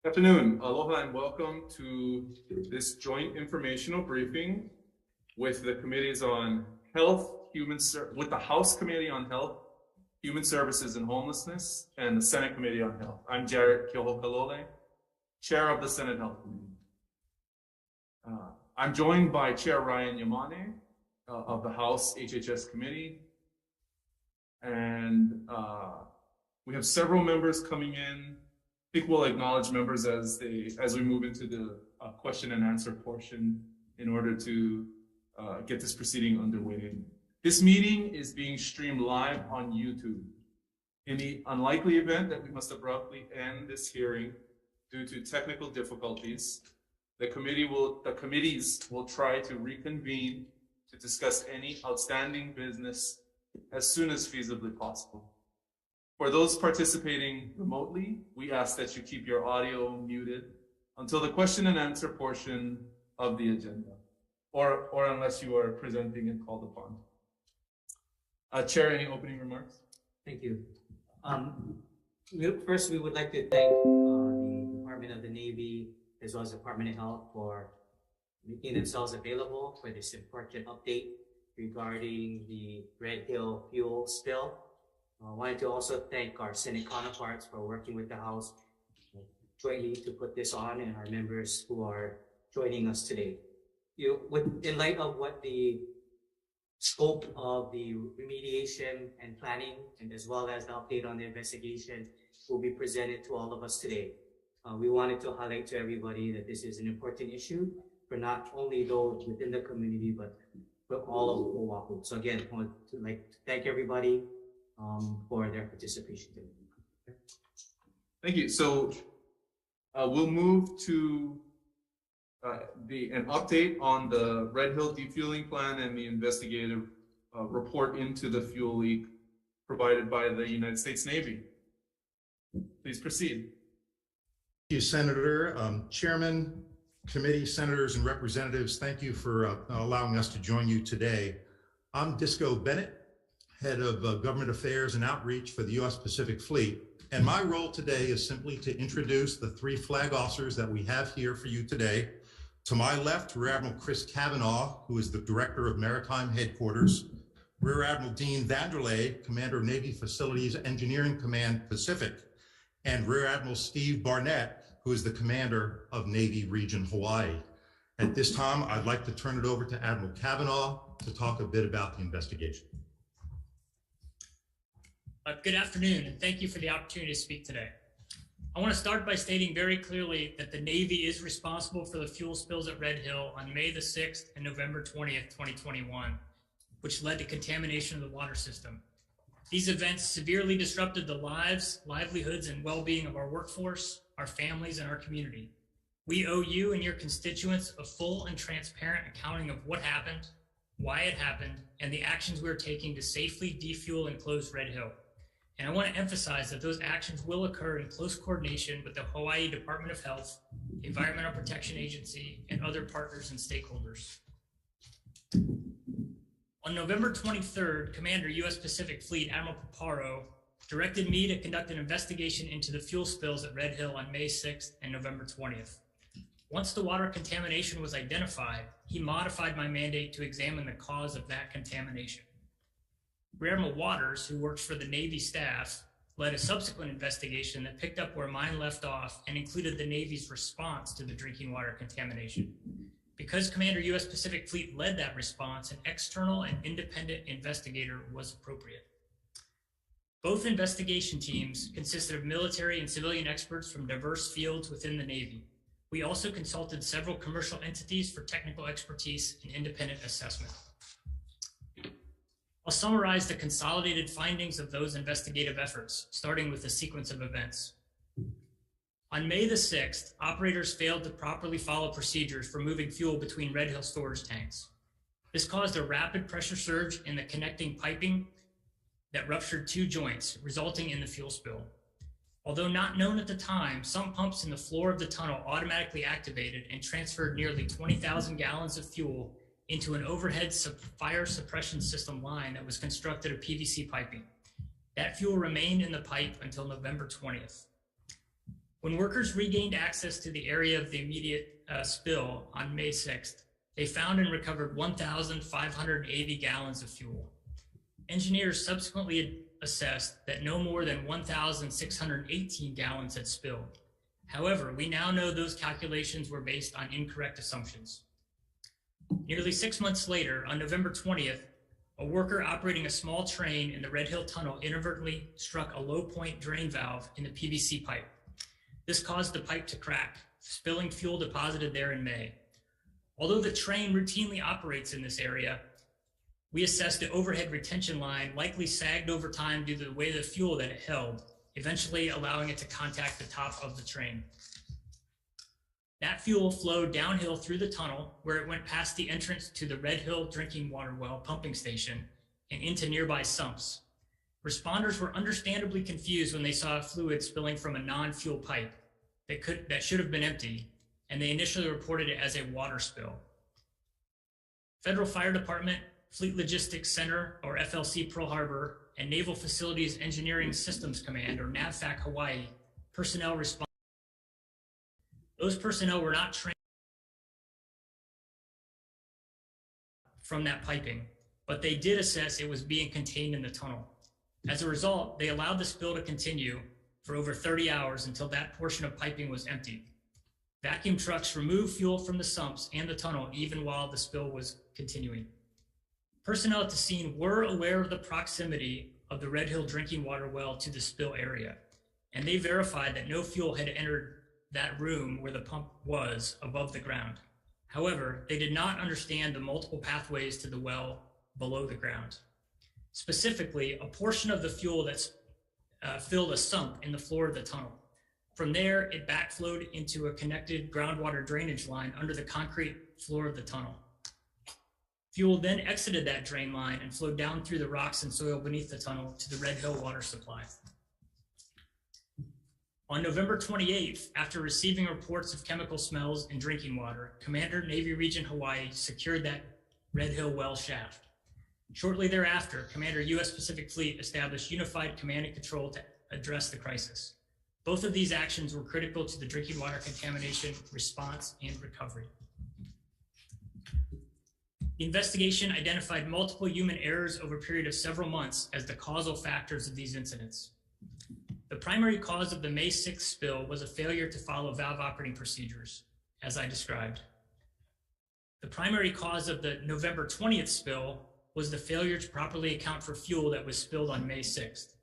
Good afternoon, aloha, and welcome to this joint informational briefing with the committees on health, with the House Committee on Health, Human Services, and Homelessness, and the Senate Committee on Health. I'm Jared Kyohokalole, Chair of the Senate Health Committee. I'm joined by Chair Ryan Yamane of the House HHS Committee, and we have several members coming in. I think we'll acknowledge members as we move into the question and answer portion in order to get this proceeding underway. This meeting is being streamed live on YouTube. In the unlikely event that we must abruptly end this hearing due to technical difficulties, the committees will try to reconvene to discuss any outstanding business as soon as feasibly possible. For those participating remotely, we ask that you keep your audio muted until the question and answer portion of the agenda, or unless you are presenting and called upon. Chair, any opening remarks? Thank you. First, we would like to thank the Department of the Navy as well as the Department of Health for making themselves available for this important update regarding the Red Hill fuel spill. I wanted to also thank our Senate counterparts for working with the House jointly to put this on, and our members who are joining us today. In light of what the scope of the remediation and planning, and as well as the update on the investigation, will be presented to all of us today. We wanted to highlight to everybody that this is an important issue for not only those within the community, but for all of Oahu. So again, I want to thank everybody for their participation today. Thank you. So we'll move to an update on the Red Hill defueling plan and the investigative report into the fuel leak provided by the United States Navy. Please proceed. Thank you, Senator. Chairman, committee, senators, and representatives, thank you for allowing us to join you today. I'm Disco Bennett, Head of Government Affairs and Outreach for the U.S. Pacific Fleet. And my role today is simply to introduce the three flag officers that we have here for you today. To my left, Rear Admiral Chris Cavanaugh, who is the Director of Maritime Headquarters. Rear Admiral Dean Vanderlei, Commander of Navy Facilities Engineering Command Pacific. And Rear Admiral Steve Barnett, who is the Commander of Navy Region Hawaii. At this time, I'd like to turn it over to Admiral Cavanaugh to talk a bit about the investigation. Good afternoon, and thank you for the opportunity to speak today. I want to start by stating very clearly that the Navy is responsible for the fuel spills at Red Hill on May the 6th and November 20th, 2021, which led to contamination of the water system. These events severely disrupted the lives, livelihoods, and well-being of our workforce, our families, and our community. We owe you and your constituents a full and transparent accounting of what happened, why it happened, and the actions we're taking to safely defuel and close Red Hill. And I want to emphasize that those actions will occur in close coordination with the Hawaii Department of Health, Environmental Protection Agency, and other partners and stakeholders. On November 23rd, Commander U.S. Pacific Fleet Admiral Paparo directed me to conduct an investigation into the fuel spills at Red Hill on May 6th and November 20th. Once the water contamination was identified, he modified my mandate to examine the cause of that contamination. Rear Admiral Waters, who works for the Navy staff, led a subsequent investigation that picked up where mine left off and included the Navy's response to the drinking water contamination. Because Commander U.S. Pacific Fleet led that response, an external and independent investigator was appropriate. Both investigation teams consisted of military and civilian experts from diverse fields within the Navy. We also consulted several commercial entities for technical expertise and independent assessment. I'll summarize the consolidated findings of those investigative efforts, starting with the sequence of events. On May the 6th, operators failed to properly follow procedures for moving fuel between Red Hill storage tanks. This caused a rapid pressure surge in the connecting piping that ruptured two joints, resulting in the fuel spill. Although not known at the time, some pumps in the floor of the tunnel automatically activated and transferred nearly 20,000 gallons of fuel into an overhead fire suppression system line that was constructed of PVC piping. That fuel remained in the pipe until November 20th. When workers regained access to the area of the immediate spill on May 6th, they found and recovered 1,580 gallons of fuel. Engineers subsequently assessed that no more than 1,618 gallons had spilled. However, we now know those calculations were based on incorrect assumptions. Nearly 6 months later, on November 20th, a worker operating a small train in the Red Hill Tunnel inadvertently struck a low-point drain valve in the PVC pipe. This caused the pipe to crack, spilling fuel deposited there in May. Although the train routinely operates in this area, we assessed the overhead retention line likely sagged over time due to the weight of the fuel that it held, eventually allowing it to contact the top of the train. That fuel flowed downhill through the tunnel, where it went past the entrance to the Red Hill drinking water well pumping station and into nearby sumps. Responders were understandably confused when they saw fluid spilling from a non-fuel pipe that should have been empty, and they initially reported it as a water spill. Federal Fire Department, Fleet Logistics Center, or FLC Pearl Harbor, and Naval Facilities Engineering Systems Command, or NAVFAC Hawai'i, personnel responded. Those personnel were not trained from that piping, but they did assess it was being contained in the tunnel. As a result, they allowed the spill to continue for over 30 hours until that portion of piping was emptied. Vacuum trucks removed fuel from the sumps and the tunnel even while the spill was continuing. Personnel at the scene were aware of the proximity of the Red Hill drinking water well to the spill area, and they verified that no fuel had entered that room where the pump was above the ground. However, they did not understand the multiple pathways to the well below the ground. Specifically, a portion of the fuel that's filled a sump in the floor of the tunnel. From there, it backflowed into a connected groundwater drainage line under the concrete floor of the tunnel. Fuel then exited that drain line and flowed down through the rocks and soil beneath the tunnel to the Red Hill water supply. On November 28th, after receiving reports of chemical smells in drinking water, Commander Navy Region Hawai'i secured that Red Hill well shaft. Shortly thereafter, Commander U.S. Pacific Fleet established unified command and control to address the crisis. Both of these actions were critical to the drinking water contamination response and recovery. The investigation identified multiple human errors over a period of several months as the causal factors of these incidents. The primary cause of the May 6th spill was a failure to follow valve operating procedures, as I described. The primary cause of the November 20th spill was the failure to properly account for fuel that was spilled on May 6th.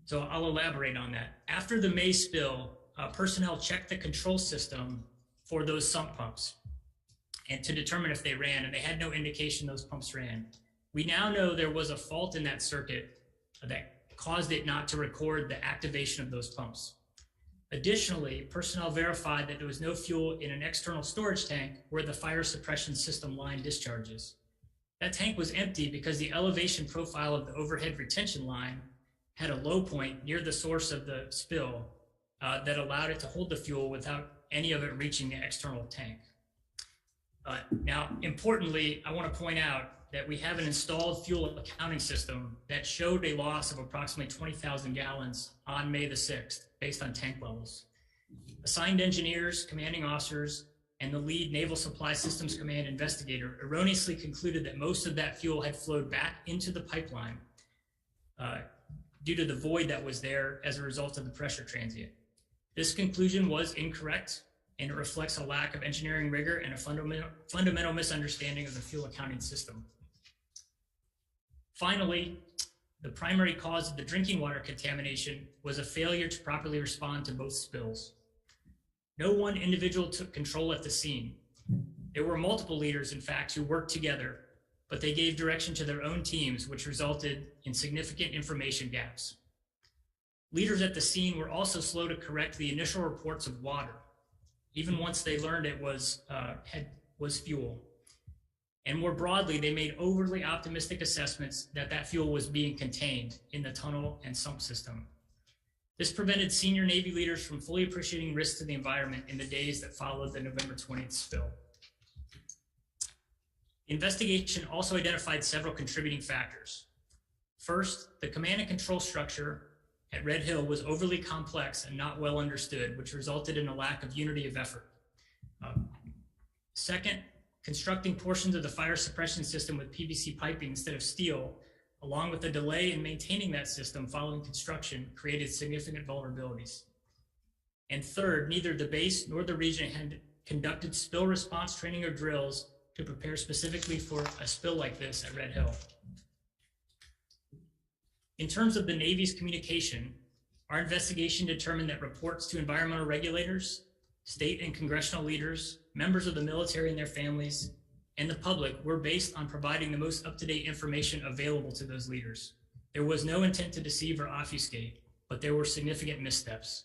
So I'll elaborate on that. After the May spill, personnel checked the control system for those sump pumps and to determine if they ran, and they had no indication those pumps ran. We now know there was a fault in that circuit that caused it not to record the activation of those pumps. Additionally, personnel verified that there was no fuel in an external storage tank where the fire suppression system line discharges. That tank was empty because the elevation profile of the overhead retention line had a low point near the source of the spill that allowed it to hold the fuel without any of it reaching the external tank. Now, importantly, I want to point out that we have an installed fuel accounting system that showed a loss of approximately 20,000 gallons on May the 6th, based on tank levels. Assigned engineers, commanding officers, and the lead Naval Supply Systems Command investigator erroneously concluded that most of that fuel had flowed back into the pipeline due to the void that was there as a result of the pressure transient. This conclusion was incorrect, and it reflects a lack of engineering rigor and a fundamental misunderstanding of the fuel accounting system. Finally, the primary cause of the drinking water contamination was a failure to properly respond to both spills. No one individual took control at the scene. There were multiple leaders, in fact, who worked together, but they gave direction to their own teams, which resulted in significant information gaps. Leaders at the scene were also slow to correct the initial reports of water, even once they learned it was fuel. And more broadly, they made overly optimistic assessments that that fuel was being contained in the tunnel and sump system. This prevented senior Navy leaders from fully appreciating risks to the environment in the days that followed the November 20th spill. The investigation also identified several contributing factors. First, the command and control structure at Red Hill was overly complex and not well understood, which resulted in a lack of unity of effort. Second, constructing portions of the fire suppression system with PVC piping instead of steel, along with the delay in maintaining that system following construction, created significant vulnerabilities. And third, neither the base nor the region had conducted spill response training or drills to prepare specifically for a spill like this at Red Hill. In terms of the Navy's communication, our investigation determined that reports to environmental regulators, state and congressional leaders, members of the military and their families, and the public were based on providing the most up-to-date information available to those leaders. There was no intent to deceive or obfuscate, but there were significant missteps.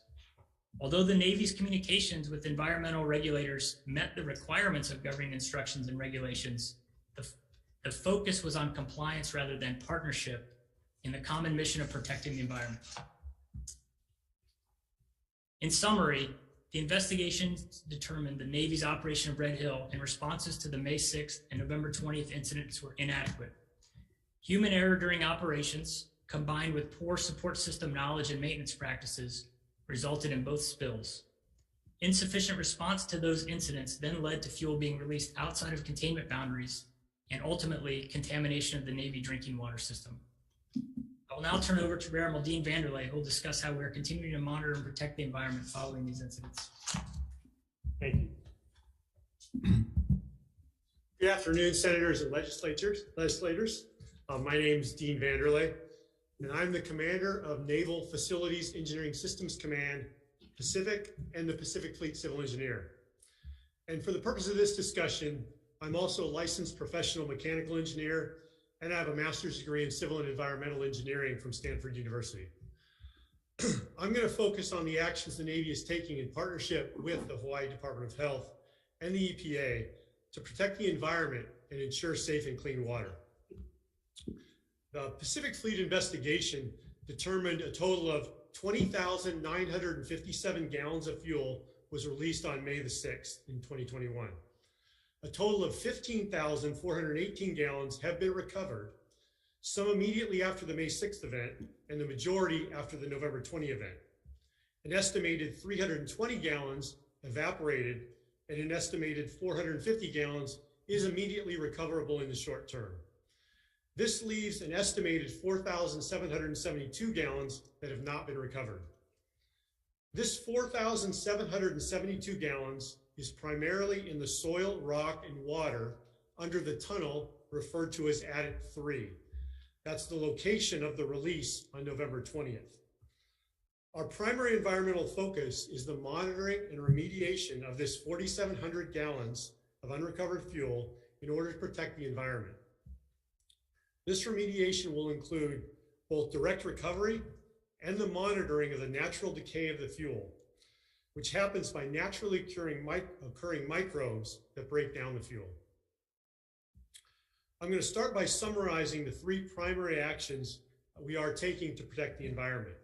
Although the Navy's communications with environmental regulators met the requirements of governing instructions and regulations, the focus was on compliance rather than partnership in the common mission of protecting the environment. In summary, the investigations determined the Navy's operation of Red Hill and responses to the May 6th and November 20th incidents were inadequate. Human error during operations, combined with poor support system knowledge and maintenance practices, resulted in both spills. Insufficient response to those incidents then led to fuel being released outside of containment boundaries and ultimately contamination of the Navy drinking water system. I will now turn over to Rear Admiral Dean Vanderlei, who will discuss how we are continuing to monitor and protect the environment following these incidents. Thank you. Good afternoon, senators and legislators. My name is Dean Vanderlei, and I'm the commander of Naval Facilities Engineering Systems Command, Pacific, and the Pacific Fleet Civil Engineer. And for the purpose of this discussion, I'm also a licensed professional mechanical engineer, and I have a master's degree in civil and environmental engineering from Stanford University. I'm going to focus on the actions the Navy is taking in partnership with the Hawaii Department of Health and the EPA to protect the environment and ensure safe and clean water. The Pacific Fleet investigation determined a total of 20,957 gallons of fuel was released on May the 6th in 2021. A total of 15,418 gallons have been recovered, some immediately after the May 6th event and the majority after the November 20 event. An estimated 320 gallons evaporated and an estimated 450 gallons is immediately recoverable in the short term. This leaves an estimated 4,772 gallons that have not been recovered. This 4,772 gallons is primarily in the soil, rock, and water under the tunnel referred to as Adit 3. That's the location of the release on November 20th. Our primary environmental focus is the monitoring and remediation of this 4,700 gallons of unrecovered fuel in order to protect the environment. This remediation will include both direct recovery and the monitoring of the natural decay of the fuel, which happens by naturally occurring microbes that break down the fuel. I'm going to start by summarizing the three primary actions we are taking to protect the environment.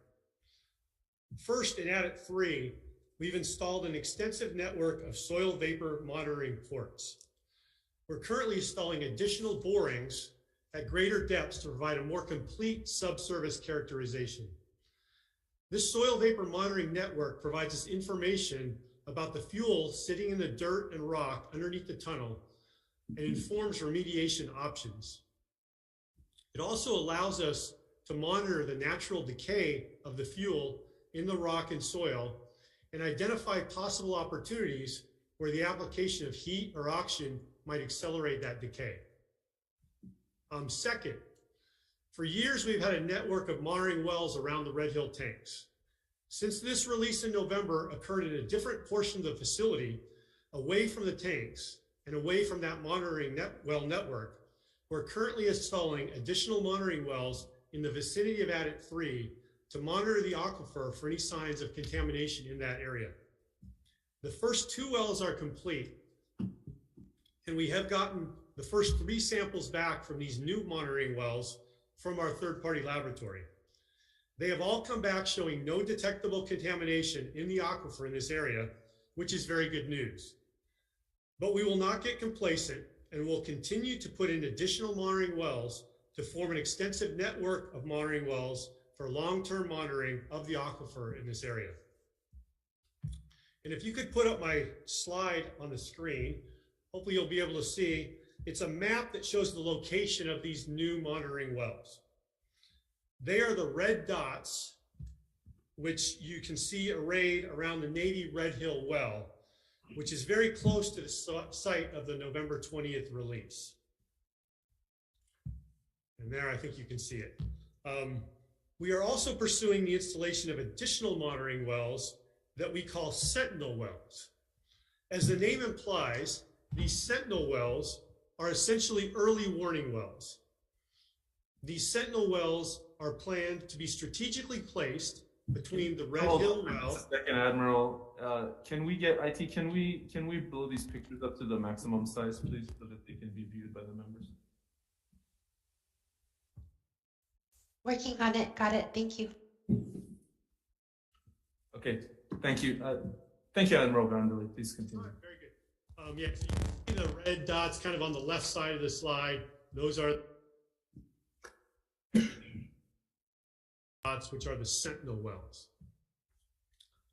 First, in Adit 3, we've installed an extensive network of soil vapor monitoring ports. We're currently installing additional borings at greater depths to provide a more complete subsurface characterization. This soil vapor monitoring network provides us information about the fuel sitting in the dirt and rock underneath the tunnel and informs remediation options. It also allows us to monitor the natural decay of the fuel in the rock and soil and identify possible opportunities where the application of heat or oxygen might accelerate that decay. Second, for years we've had a network of monitoring wells around the Red Hill tanks. Since this release in November occurred in a different portion of the facility, away from the tanks and away from that monitoring well network, we're currently installing additional monitoring wells in the vicinity of Adit 3 to monitor the aquifer for any signs of contamination in that area. The first 2 wells are complete, and we have gotten the first 3 samples back from these new monitoring wells from our third-party laboratory. They have all come back showing no detectable contamination in the aquifer in this area, which is very good news. But we will not get complacent and will continue to put in additional monitoring wells to form an extensive network of monitoring wells for long-term monitoring of the aquifer in this area. And if you could put up my slide on the screen, hopefully you'll be able to see, it's a map that shows the location of these new monitoring wells. They are the red dots, which you can see arrayed around the Navy Red Hill well, which is very close to the site of the November 20th release. And there, I think you can see it. We are also pursuing the installation of additional monitoring wells that we call Sentinel Wells. As the name implies, these Sentinel Wells are essentially early warning wells. These Sentinel Wells are planned to be strategically placed between the Red Hill well. Second, Admiral, can we get IT? Can we blow these pictures up to the maximum size, please, so that they can be viewed by the members? Working on it. Got it. Thank you. Okay. Thank you. Thank you, Admiral Cavanaugh. Please continue. All right, very good. Yeah, so you can see the red dots kind of on the left side of the slide. Those are dots, which are the Sentinel Wells.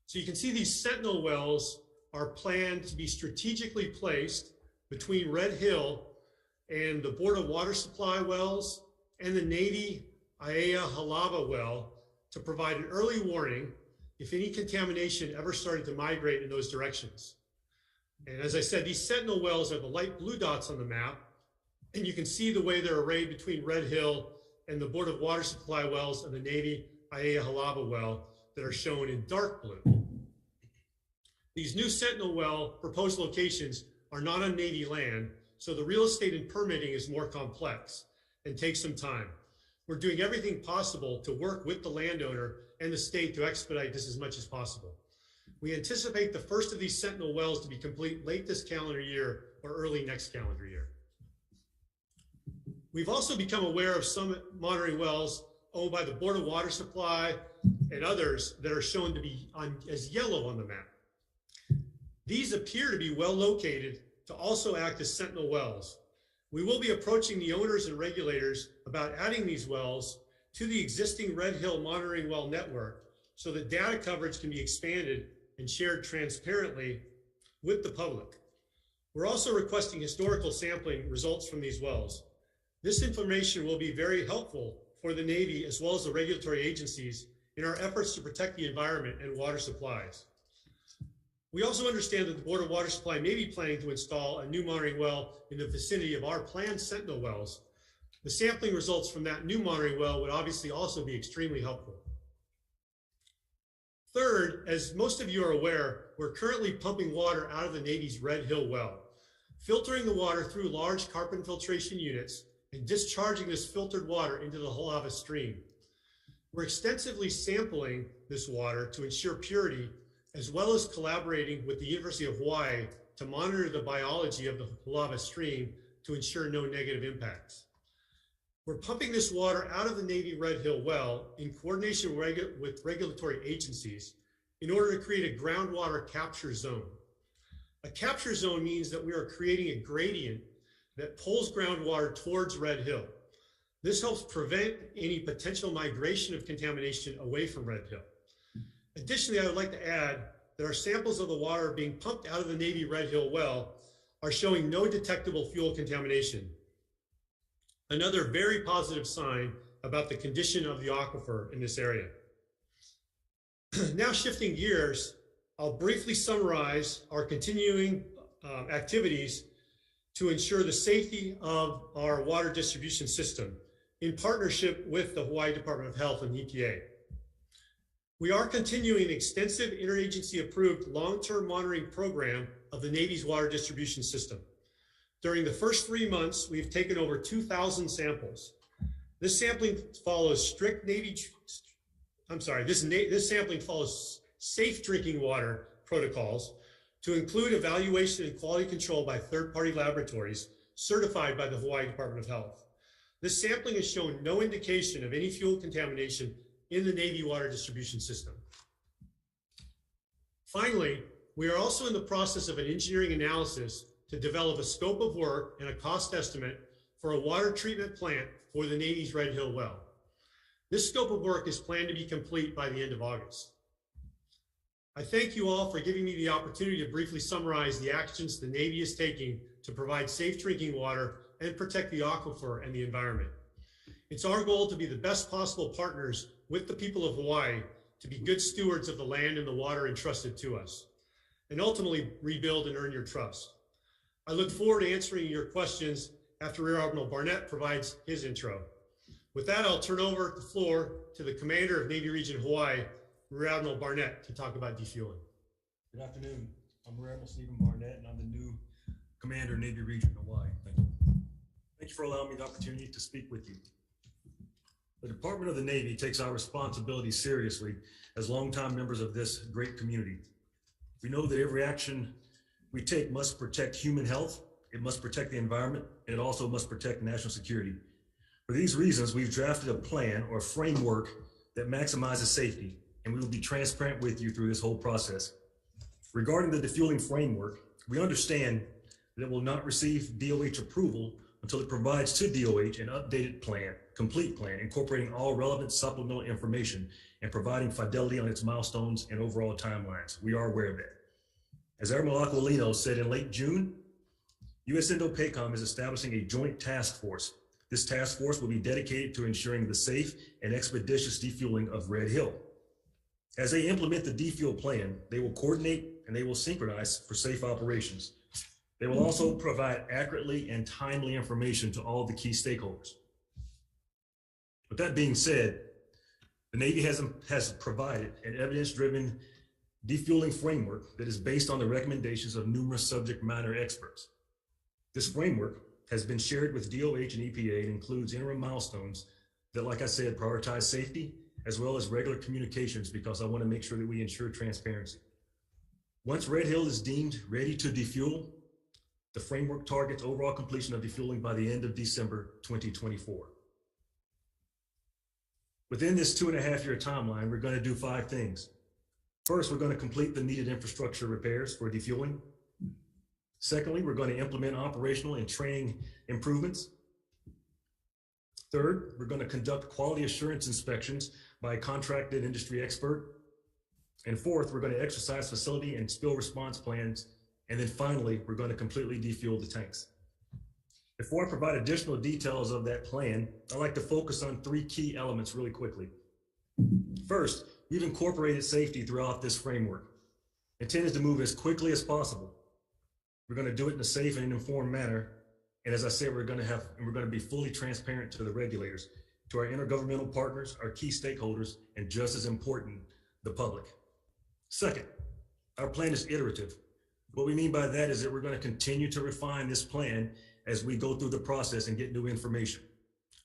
So you can see these Sentinel Wells are planned to be strategically placed between Red Hill and the Board of Water Supply wells and the Navy HTH-HHH well to provide an early warning if any contamination ever started to migrate in those directions. And as I said, these Sentinel wells are the light blue dots on the map, and you can see the way they're arrayed between Red Hill and the Board of Water Supply wells and the Navy HTH-HHH well that are shown in dark blue. These new Sentinel well proposed locations are not on Navy land, so the real estate and permitting is more complex and takes some time. We're doing everything possible to work with the landowner and the state to expedite this as much as possible. We anticipate the first of these Sentinel wells to be complete late this calendar year or early next calendar year. We've also become aware of some monitoring wells owned by the Board of Water Supply and others that are shown to be as yellow on the map. These appear to be well located to also act as Sentinel wells. We will be approaching the owners and regulators about adding these wells to the existing Red Hill monitoring well network so that data coverage can be expanded and shared transparently with the public. We're also requesting historical sampling results from these wells. This information will be very helpful for the Navy as well as the regulatory agencies in our efforts to protect the environment and water supplies. We also understand that the Board of Water Supply may be planning to install a new monitoring well in the vicinity of our planned Sentinel wells. The sampling results from that new monitoring well would obviously also be extremely helpful. Third, as most of you are aware, we're currently pumping water out of the Navy's Red Hill well, filtering the water through large carbon filtration units and discharging this filtered water into the lava stream. We're extensively sampling this water to ensure purity, as well as collaborating with the University of Hawai'i to monitor the biology of the lava stream to ensure no negative impacts. We're pumping this water out of the Navy Red Hill well in coordination with regulatory agencies in order to create a groundwater capture zone. A capture zone means that we are creating a gradient that pulls groundwater towards Red Hill. This helps prevent any potential migration of contamination away from Red Hill. Additionally, I would like to add that our samples of the water being pumped out of the Navy Red Hill well are showing no detectable fuel contamination. Another very positive sign about the condition of the aquifer in this area. Now shifting gears, I'll briefly summarize our continuing activities to ensure the safety of our water distribution system in partnership with the Hawaii Department of Health and EPA. We are continuing an extensive interagency approved long-term monitoring program of the Navy's water distribution system. During the first 3 months, we've taken over 2,000 samples. This sampling follows this sampling follows safe drinking water protocols to include evaluation and quality control by third-party laboratories certified by the Hawaii Department of Health. This sampling has shown no indication of any fuel contamination in the Navy water distribution system. Finally, we are also in the process of an engineering analysis to develop a scope of work and a cost estimate for a water treatment plant for the Navy's Red Hill well. This scope of work is planned to be complete by the end of August. I thank you all for giving me the opportunity to briefly summarize the actions the Navy is taking to provide safe drinking water and protect the aquifer and the environment. It's our goal to be the best possible partners with the people of Hawaii, to be good stewards of the land and the water entrusted to us, and ultimately rebuild and earn your trust. I look forward to answering your questions after Rear Admiral Barnett provides his intro. With that, I'll turn over the floor to the Commander of Navy Region Hawaii, Rear Admiral Barnett, to talk about defueling. Good afternoon. I'm Rear Admiral Stephen Barnett, and I'm the new Commander of Navy Region Hawaii. Thank you. Thank you for allowing me the opportunity to speak with you. The Department of the Navy takes our responsibility seriously as longtime members of this great community. We know that every action we take must protect human health, it must protect the environment, and it also must protect national security. For these reasons, we've drafted a plan or framework that maximizes safety, and we will be transparent with you through this whole process. Regarding the Defueling Framework, we understand that it will not receive DOH approval until it provides to DOH an updated plan, complete plan, incorporating all relevant supplemental information and providing fidelity on its milestones and overall timelines. We are aware of that. As Admiral Aquilino said in late June, U.S. Indo-PACOM is establishing a joint task force. This task force will be dedicated to ensuring the safe and expeditious defueling of Red Hill. As they implement the defuel plan, they will coordinate and they will synchronize for safe operations. They will also provide accurately and timely information to all the key stakeholders. With that being said, the Navy has provided an evidence-driven defueling framework that is based on the recommendations of numerous subject matter experts. This framework has been shared with DOH and EPA and includes interim milestones that, like I said, prioritize safety as well as regular communications, because I want to make sure that we ensure transparency. Once Red Hill is deemed ready to defuel, the framework targets overall completion of defueling by the end of December 2024. Within this 2.5-year timeline, we're going to do 5 things. First, we're going to complete the needed infrastructure repairs for defueling. Secondly, we're going to implement operational and training improvements. Third, we're going to conduct quality assurance inspections by a contracted industry expert. And fourth, we're going to exercise facility and spill response plans. And then finally, we're going to completely defuel the tanks. Before I provide additional details of that plan, I'd like to focus on 3 key elements really quickly. First, we've incorporated safety throughout this framework. Intent is to move as quickly as possible. We're going to do it in a safe and informed manner. And as I said, we're going to be fully transparent to the regulators, to our intergovernmental partners, our key stakeholders, and just as important, the public. Second, our plan is iterative. What we mean by that is that we're going to continue to refine this plan as we go through the process and get new information,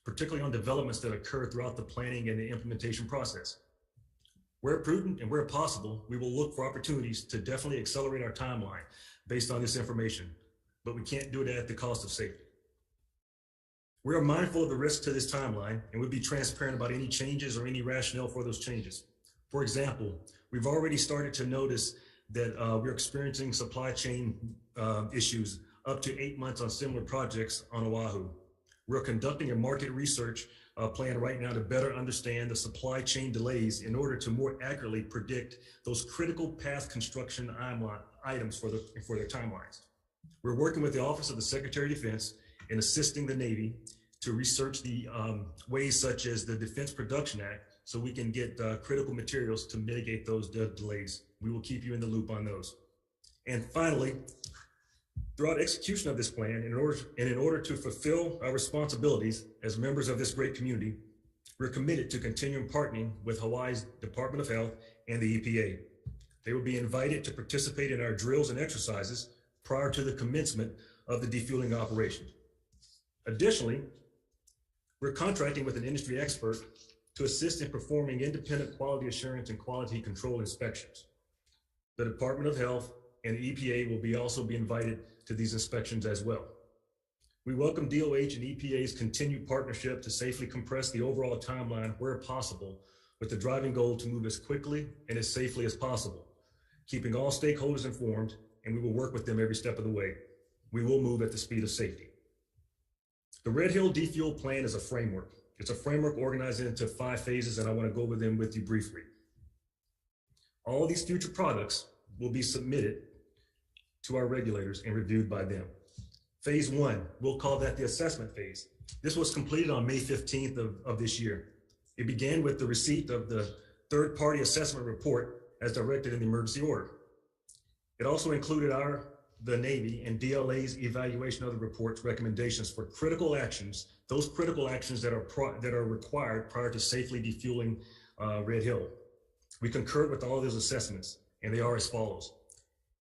particularly on developments that occur throughout the planning and the implementation process. Where prudent and where possible, we will look for opportunities to definitely accelerate our timeline based on this information, but we can't do it at the cost of safety. We are mindful of the risk to this timeline, and we'll be transparent about any changes or any rationale for those changes. For example, we've already started to notice that we're experiencing supply chain issues up to 8 months on similar projects on Oahu. We're conducting a market research plan right now to better understand the supply chain delays in order to more accurately predict those critical path construction items for their timelines. We're working with the Office of the Secretary of Defense in assisting the Navy to research the ways such as the Defense Production Act so we can get critical materials to mitigate those delays. We will keep you in the loop on those. And finally, throughout execution of this plan, in order to fulfill our responsibilities as members of this great community, we're committed to continuing partnering with Hawaii's Department of Health and the EPA. They will be invited to participate in our drills and exercises prior to the commencement of the defueling operation. Additionally, we're contracting with an industry expert to assist in performing independent quality assurance and quality control inspections. The Department of Health and the EPA will also be invited to these inspections as well. We welcome DOH and EPA's continued partnership to safely compress the overall timeline where possible, with the driving goal to move as quickly and as safely as possible, keeping all stakeholders informed, and we will work with them every step of the way. We will move at the speed of safety. The Red Hill Defuel Plan is a framework. It's a framework organized into 5 phases, and I want to go over them with you briefly. All these future products will be submitted to our regulators and reviewed by them. Phase 1, we'll call that the assessment phase. This was completed on May 15th of this year. It began with the receipt of the third-party assessment report as directed in the emergency order. It also included the Navy and DLA's evaluation of the report's recommendations for critical actions, those critical actions that are required prior to safely defueling Red Hill. We concurred with all of those assessments, and they are as follows.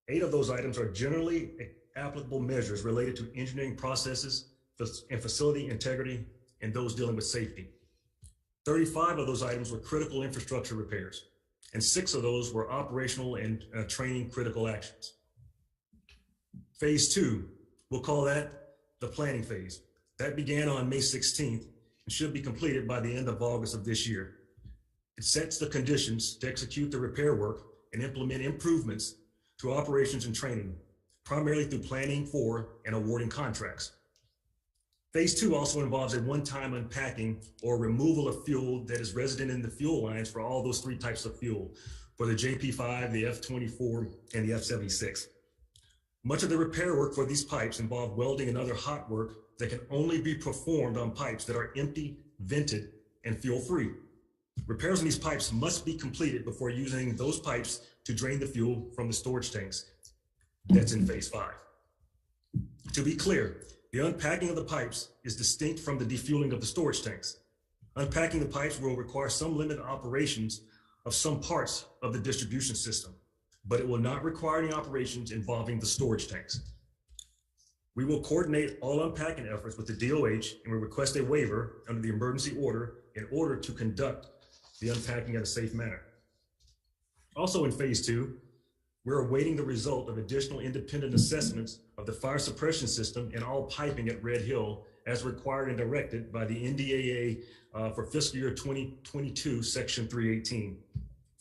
8 of those items are generally applicable measures related to engineering processes and facility integrity and those dealing with safety. 35 of those items were critical infrastructure repairs, and 6 of those were operational and training critical actions. Phase 2, we'll call that the planning phase. That began on May 16th and should be completed by the end of August of this year. It sets the conditions to execute the repair work and implement improvements to operations and training, primarily through planning for and awarding contracts. Phase 2 also involves a one-time unpacking or removal of fuel that is resident in the fuel lines for all those 3 types of fuel, for the JP5, the F24, and the F76. Much of the repair work for these pipes involve welding and other hot work that can only be performed on pipes that are empty, vented, and fuel-free. Repairs on these pipes must be completed before using those pipes to drain the fuel from the storage tanks. That's in phase 5. To be clear, the unpacking of the pipes is distinct from the defueling of the storage tanks. Unpacking the pipes will require some limited operations of some parts of the distribution system, but it will not require any operations involving the storage tanks. We will coordinate all unpacking efforts with the DOH and will request a waiver under the emergency order in order to conduct the unpacking in a safe manner. Also in phase 2, we're awaiting the result of additional independent assessments of the fire suppression system and all piping at Red Hill as required and directed by the NDAA for fiscal year 2022, section 318.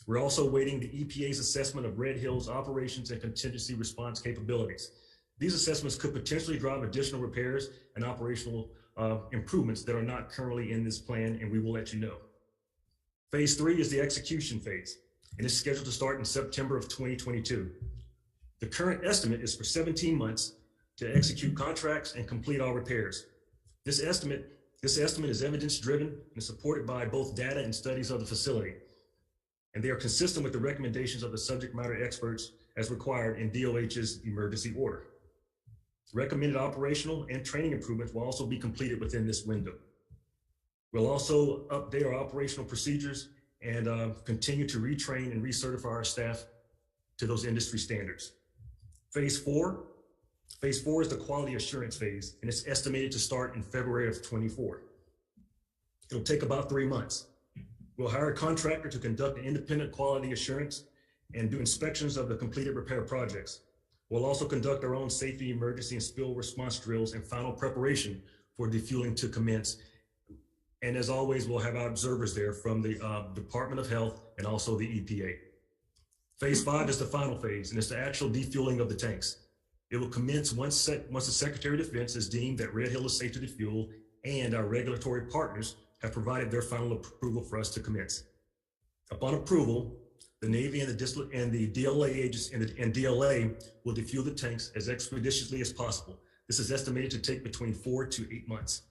We're also awaiting the EPA's assessment of Red Hill's operations and contingency response capabilities. These assessments could potentially drive additional repairs and operational improvements that are not currently in this plan, and we will let you know. Phase 3 is the execution phase, and it's scheduled to start in September of 2022. The current estimate is for 17 months to execute contracts and complete all repairs. This estimate is evidence-driven and is supported by both data and studies of the facility, and they are consistent with the recommendations of the subject matter experts as required in DOH's emergency order. Recommended operational and training improvements will also be completed within this window. We'll also update our operational procedures and continue to retrain and recertify our staff to those industry standards. Phase 4 is the quality assurance phase, and it's estimated to start in February of 24. It'll take about 3 months. We'll hire a contractor to conduct an independent quality assurance and do inspections of the completed repair projects. We'll also conduct our own safety, emergency, and spill response drills and final preparation for defueling to commence. And as always, we'll have our observers there from the Department of Health and also the EPA. Phase 5 is the final phase, and it's the actual defueling of the tanks. It will commence once the Secretary of Defense has deemed that Red Hill is safe to defuel and our regulatory partners have provided their final approval for us to commence. Upon approval, the Navy and the DLA agents and DLA will defuel the tanks as expeditiously as possible. This is estimated to take between 4 to 8 months.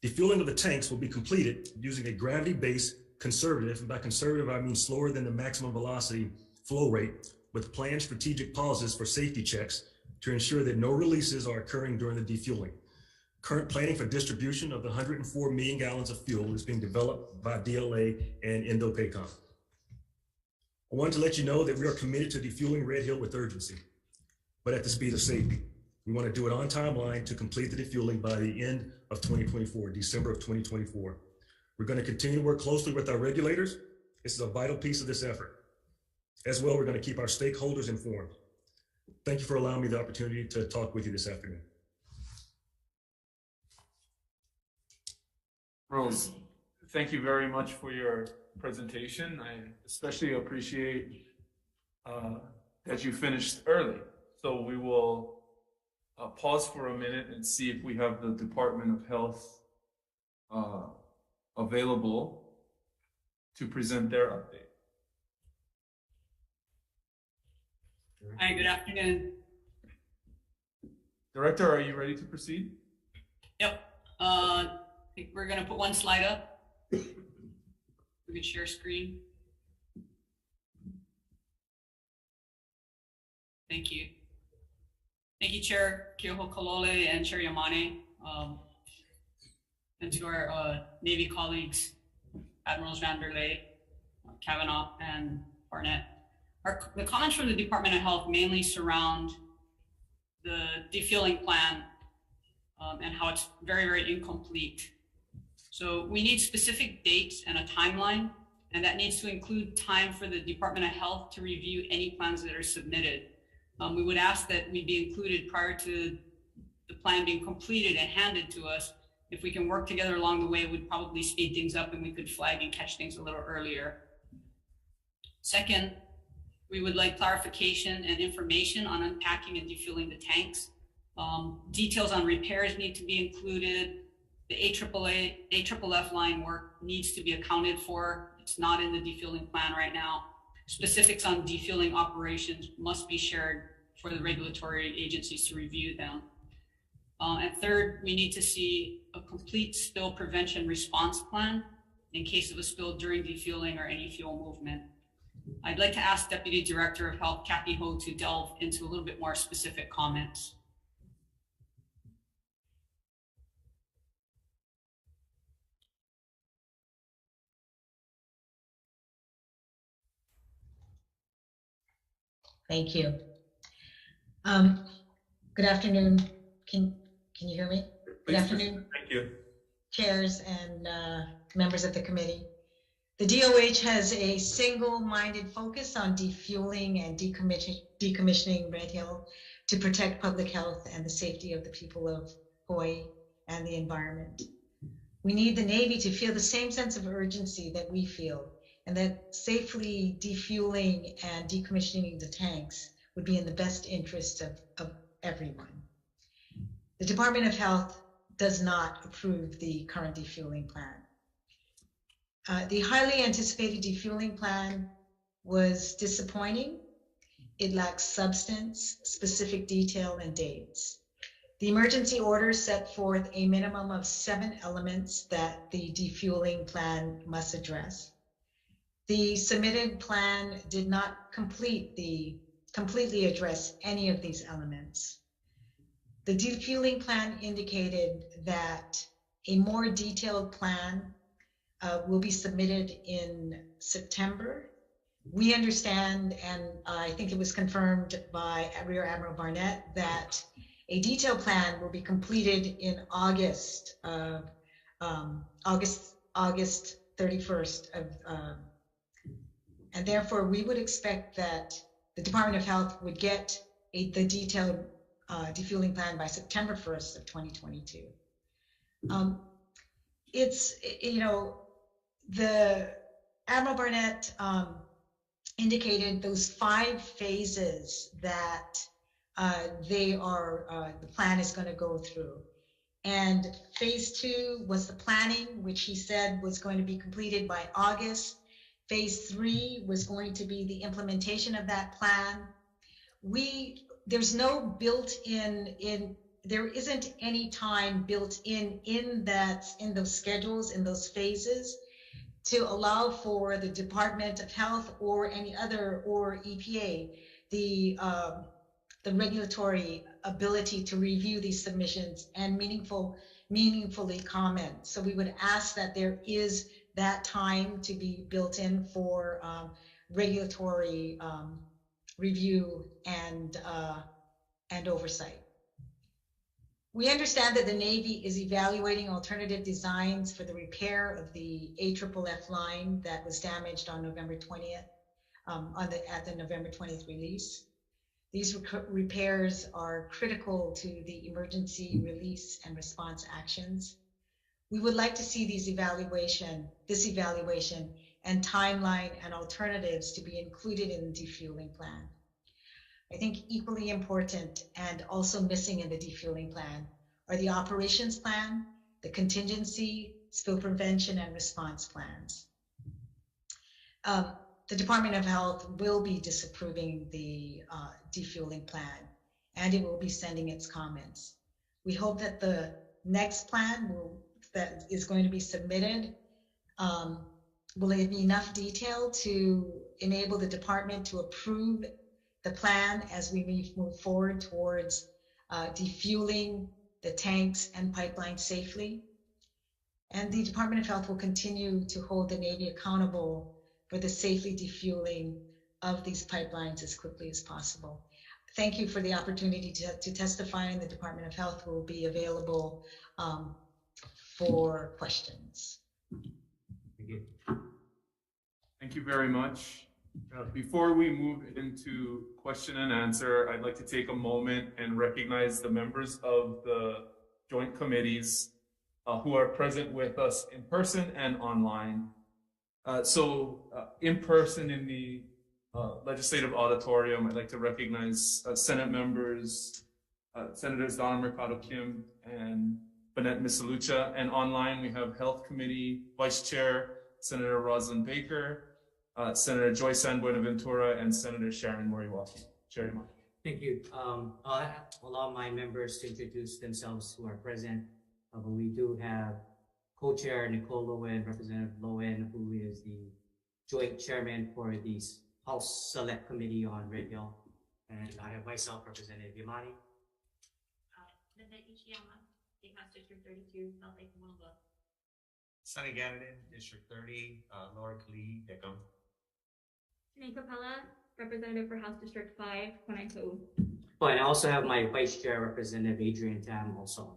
Defueling of the tanks will be completed using a gravity-based conservative, and by conservative I mean slower than the maximum velocity flow rate, with planned strategic pauses for safety checks to ensure that no releases are occurring during the defueling. Current planning for distribution of the 104 million gallons of fuel is being developed by DLA and Indo-PACOM. I wanted to let you know that we are committed to defueling Red Hill with urgency, but at the speed of safety. We want to do it on timeline to complete the defueling by the end of 2024, December of 2024. We're going to continue to work closely with our regulators. This is a vital piece of this effort. As well, we're going to keep our stakeholders informed. Thank you for allowing me the opportunity to talk with you this afternoon. Rose, thank you very much for your presentation. I especially appreciate that you finished early. So we will pause for a minute and see if we have the Department of Health available to present their update. Hi, good afternoon. Director, are you ready to proceed? Yep. I think we're going to put one slide up. We can share screen. Thank you. Thank you, Chair Kyoho Kalole and Chair Yamane, and to our Navy colleagues, Admirals Vanderlei, Cavanaugh, and Barnett. The comments from the Department of Health mainly surround the defueling plan and how it's very, very incomplete. So we need specific dates and a timeline, and that needs to include time for the Department of Health to review any plans that are submitted. We would ask that we be included prior to the plan being completed and handed to us. If we can work together along the way, it would probably speed things up and we could flag and catch things a little earlier. Second, we would like clarification and information on unpacking and defueling the tanks. Details on repairs need to be included. The AFFF line work needs to be accounted for. It's not in the defueling plan right now. Specifics on defueling operations must be shared for the regulatory agencies to review them. And third, we need to see a complete spill prevention response plan in case of a spill during defueling or any fuel movement. I'd like to ask Deputy Director of Health, Kathy Ho, to delve into a little bit more specific comments. Thank you. Good afternoon. Can you hear me? Good afternoon. Thank you. Chairs and members of the committee. The DOH has a single-minded focus on defueling and decommissioning Red Hill to protect public health and the safety of the people of Hawaii and the environment. We need the Navy to feel the same sense of urgency that we feel, and that safely defueling and decommissioning the tanks would be in the best interest of everyone. The Department of Health does not approve the current defueling plan. The highly anticipated defueling plan was disappointing. It lacks substance, specific detail, and dates. The emergency order set forth a minimum of 7 elements that the defueling plan must address. The submitted plan did not completely address any of these elements. The defueling plan indicated that a more detailed plan will be submitted in September. We understand, and I think it was confirmed by Rear Admiral Barnett, that a detailed plan will be completed in August 31st of, and therefore we would expect that the Department of Health would get the detailed defueling plan by September 1st of 2022. The Admiral Barnett indicated those 5 phases that the plan is going to go through. And phase 2 was the planning, which he said was going to be completed by August. Phase 3 was going to be the implementation of that plan. There's no built-in, there isn't any time built in those schedules, in those phases, to allow for the Department of Health or any other, or EPA, the regulatory ability to review these submissions and meaningfully comment. So we would ask that there is that time to be built in for regulatory review and oversight. We understand that the Navy is evaluating alternative designs for the repair of the AFFF line that was damaged on November 20th, at the November 20th release. These repairs are critical to the emergency release and response actions. We would like to see this evaluation and timeline and alternatives to be included in the defueling plan. I think equally important and also missing in the defueling plan are the operations plan, the contingency, spill prevention and response plans. The Department of Health will be disapproving the defueling plan, and it will be sending its comments. We hope that the next plan that is going to be submitted will have enough detail to enable the department to approve the plan as we move forward towards defueling the tanks and pipelines safely. And the Department of Health will continue to hold the Navy accountable for the safely defueling of these pipelines as quickly as possible. Thank you for the opportunity to testify, and the Department of Health will be available for questions. Thank you. Thank you very much. Before we move into question and answer, I'd like to take a moment and recognize the members of the joint committees who are present with us in person and online. In person in the Legislative Auditorium, I'd like to recognize Senate members, Senators Donna Mercado Kim and Bennett Misalucha, and online we have Health Committee Vice Chair Senator Rosalind Baker, Senator Joy San Buenaventura, and Senator Sharon Moriwaki. Chair Imai. Thank you. I'll allow my members to introduce themselves who are present. But we do have Co-Chair Nicole Lowen, Representative Lowen, who is the Joint Chairman for the House Select Committee on Red Hill. And I have myself, Representative Yamani. Linda Ichiyama, State House District 32, South Lake Mumba. Sunny Gannon, District 30, Laura Kali, Deckham. Sinead Capella, Representative for House District 5, Konaikou. Oh, and I also have my Vice Chair, Representative Adrian Tam, also on.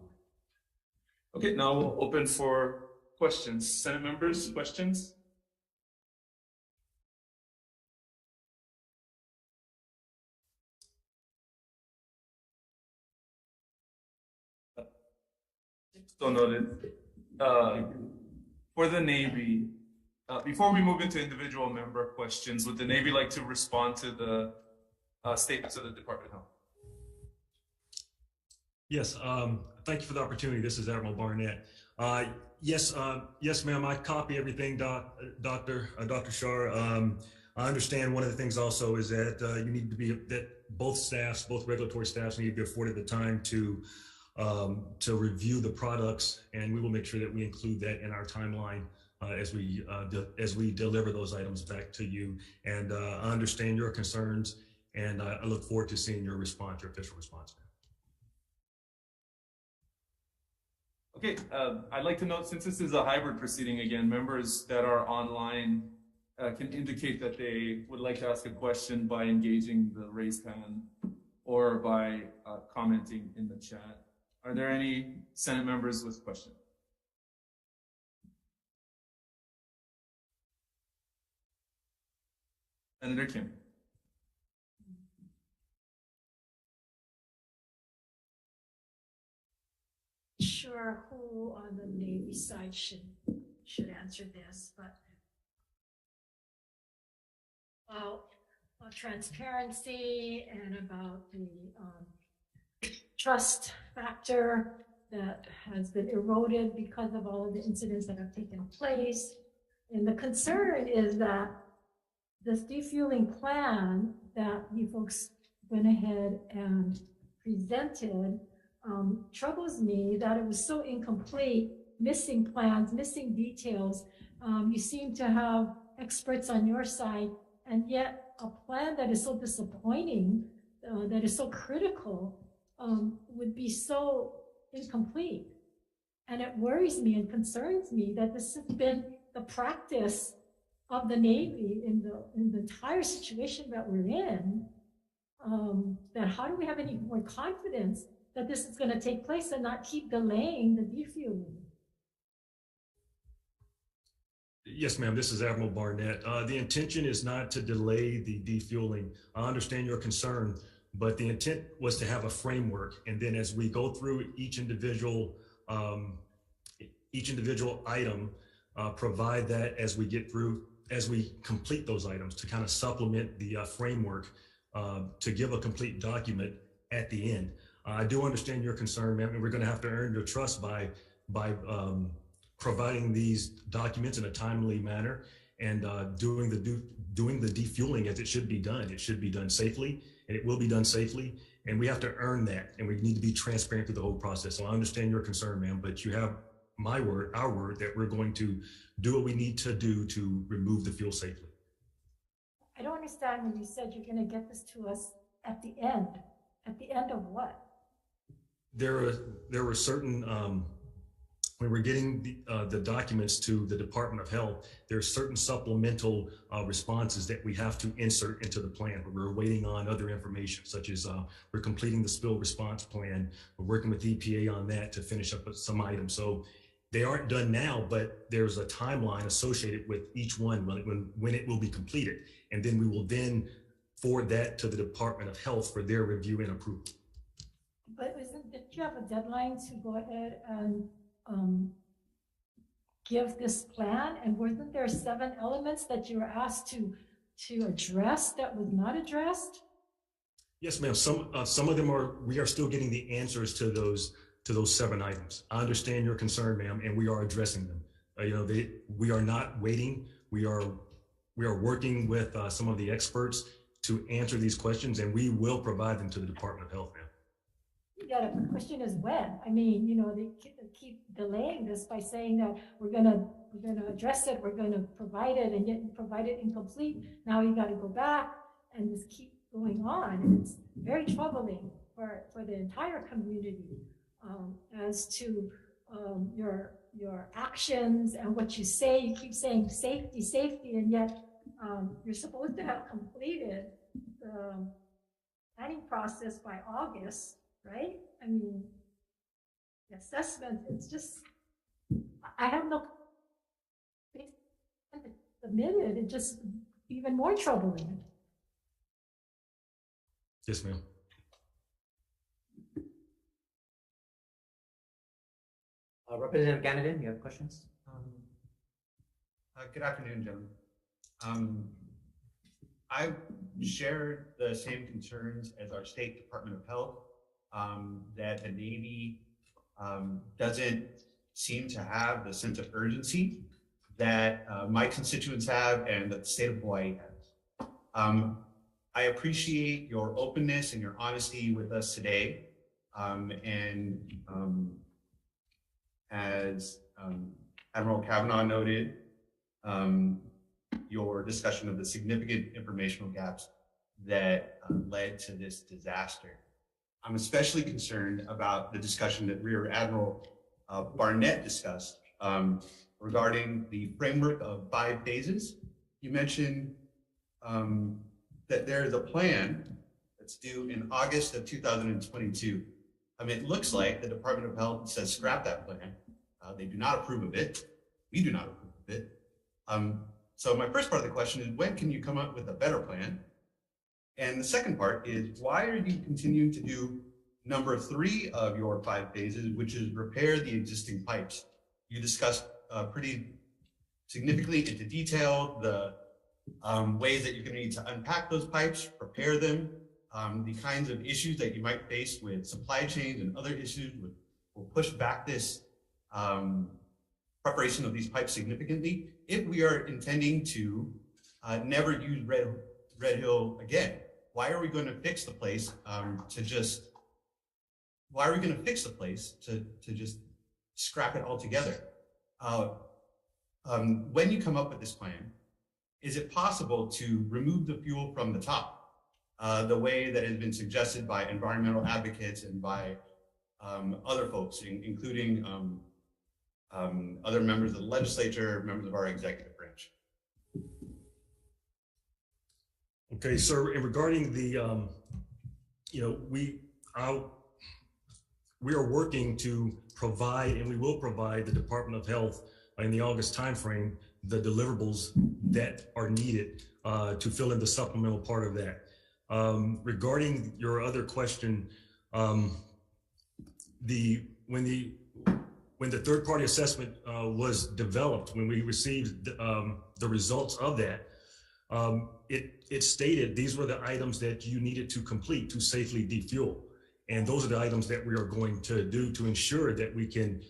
Okay, now we'll open for questions. Senate members, questions? So noted. For the Navy, before we move into individual member questions, would the Navy like to respond to the statements of the Department of Health? Yes, thank you for the opportunity. This is Admiral Barnett. Yes, ma'am, I copy everything, Dr. Shar. I understand one of the things also is that you need to be, that both regulatory staffs need to be afforded the time to review the products, and we will make sure that we include that in our timeline as we deliver those items back to you. And I understand your concerns, and I look forward to seeing your response, your official response. Okay, I'd like to note, since this is a hybrid proceeding again, members that are online can indicate that they would like to ask a question by engaging the raised hand or by commenting in the chat. Are there any Senate members with questions? Senator Kim. Sure, who on the Navy side should answer this, but about transparency and about the trust factor that has been eroded because of all of the incidents that have taken place. And the concern is that this defueling plan that you folks went ahead and presented troubles me that it was so incomplete, missing plans, missing details. You seem to have experts on your side, and yet a plan that is so disappointing, that is so critical, would be so incomplete. And it worries me and concerns me that this has been the practice of the Navy in the entire situation that we're in. That how do we have any more confidence that this is going to take place and not keep delaying the defueling? Yes, ma'am, this is Admiral Barnett. The intention is not to delay the defueling. I understand your concern, but the intent was to have a framework. And then as we go through each individual item, provide that as we get through, as we complete those items to kind of supplement the framework to give a complete document at the end. I do understand your concern, ma'am, and we're going to have to earn your trust by providing these documents in a timely manner and doing the defueling as it should be done. It should be done safely, and it will be done safely. And we have to earn that, and we need to be transparent through the whole process. So I understand your concern, ma'am, but you have my word, our word, that we're going to do what we need to do to remove the fuel safely. I don't understand when you said you're going to get this to us at the end. At the end of what? There were certain, when we're getting the documents to the Department of Health, there are certain supplemental responses that we have to insert into the plan. We're waiting on other information, such as we're completing the spill response plan. We're working with EPA on that to finish up with some items. So they aren't done now, but there's a timeline associated with each one when it will be completed. And then we will then forward that to the Department of Health for their review and approval. But did you have a deadline to go ahead and give this plan? And wasn't there 7 elements that you were asked to address that was not addressed? Yes, ma'am. Some of them we are still getting the answers to those 7 items. I understand your concern, ma'am, and we are addressing them. We are not waiting. We are working with some of the experts to answer these questions, and we will provide them to the Department of Health, ma'am. Yeah, the question is when. I mean, they keep delaying this by saying that we're gonna address it, we're gonna provide it, and yet you provide it incomplete. Now you got to go back and just keep going on, and it's very troubling for the entire community as to your actions and what you say. You keep saying safety, safety, and yet you're supposed to have completed the planning process by August. Right? I mean, the assessment, it's just, I have no, the minute, it's just even more troubling. Yes, ma'am. Representative Ganadin, you have questions? Good afternoon, gentlemen. I shared the same concerns as our State Department of Health. That the Navy doesn't seem to have the sense of urgency that my constituents have and that the state of Hawaii has. I appreciate your openness and your honesty with us today. As Admiral Cavanaugh noted, your discussion of the significant informational gaps that led to this disaster. I'm especially concerned about the discussion that Rear Admiral Barnett discussed regarding the framework of 5 phases. You mentioned that there is a plan that's due in August of 2022. It looks like the Department of Health says scrap that plan. They do not approve of it. We do not approve of it. So my first part of the question is, when can you come up with a better plan? And the second part is, why are you continuing to do number 3 of your 5 phases, which is repair the existing pipes? You discussed pretty significantly into detail the ways that you're going to need to unpack those pipes, repair them, the kinds of issues that you might face with supply chains and other issues will push back this preparation of these pipes significantly. If we are intending to never use Red Hill again, why are we going to fix the place to just scrap it altogether? When you come up with this plan, is it possible to remove the fuel from the top, the way that has been suggested by environmental advocates and by other folks, including other members of the legislature, members of our executive branch? Okay, sir, and regarding the, we are working to provide, and we will provide the Department of Health in the August timeframe, the deliverables that are needed to fill in the supplemental part of that. Regarding your other question, when the third-party assessment was developed, when we received the results of that, it stated these were the items that you needed to complete to safely defuel. And those are the items that we are going to do to ensure that we can,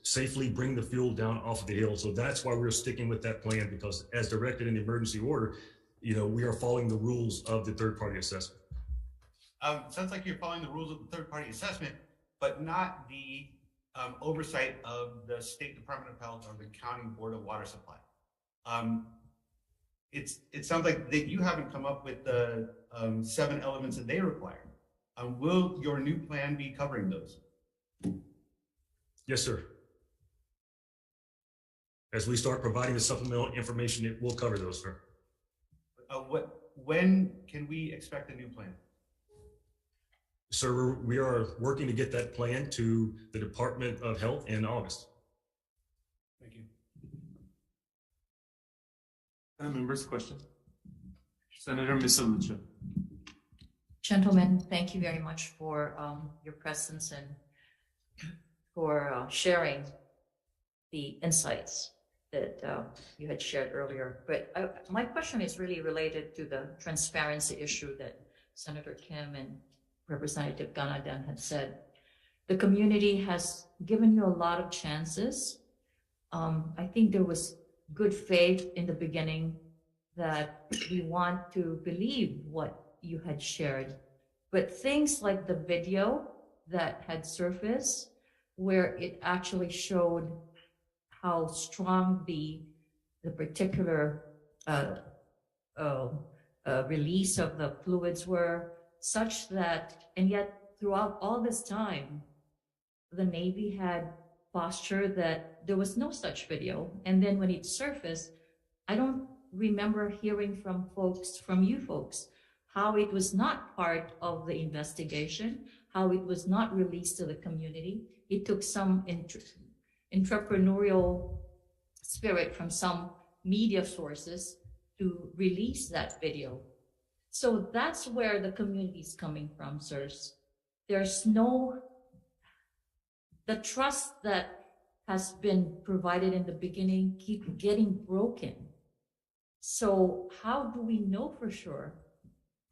safely bring the fuel down off of the hill. So that's why we're sticking with that plan, because as directed in the emergency order, we are following the rules of the third-party assessment. Sounds like you're following the rules of the third-party assessment, but not the oversight of the State Department of Health or the County Board of Water Supply. It sounds like that you haven't come up with the 7 elements that they require. Will your new plan be covering those? Yes, sir. As we start providing the supplemental information, it will cover those, sir. When can we expect a new plan? Sir, we are working to get that plan to the Department of Health in August. Thank you. Members, question? Senator Misalucha. Gentlemen, thank you very much for your presence and for sharing the insights that you had shared earlier. But my question is really related to the transparency issue that Senator Kim and Representative Ganadan had said. The community has given you a lot of chances. I think there was good faith in the beginning that we want to believe what you had shared. But things like the video that had surfaced, where it actually showed how strong the particular release of the fluids were, such that, and yet throughout all this time, the Navy had postured that there was no such video. And then when it surfaced, I don't remember hearing from you folks, how it was not part of the investigation, how it was not released to the community. It took some entrepreneurial spirit from some media sources to release that video. So that's where the community is coming from, sirs. There's the trust that has been provided in the beginning keep getting broken. So how do we know for sure?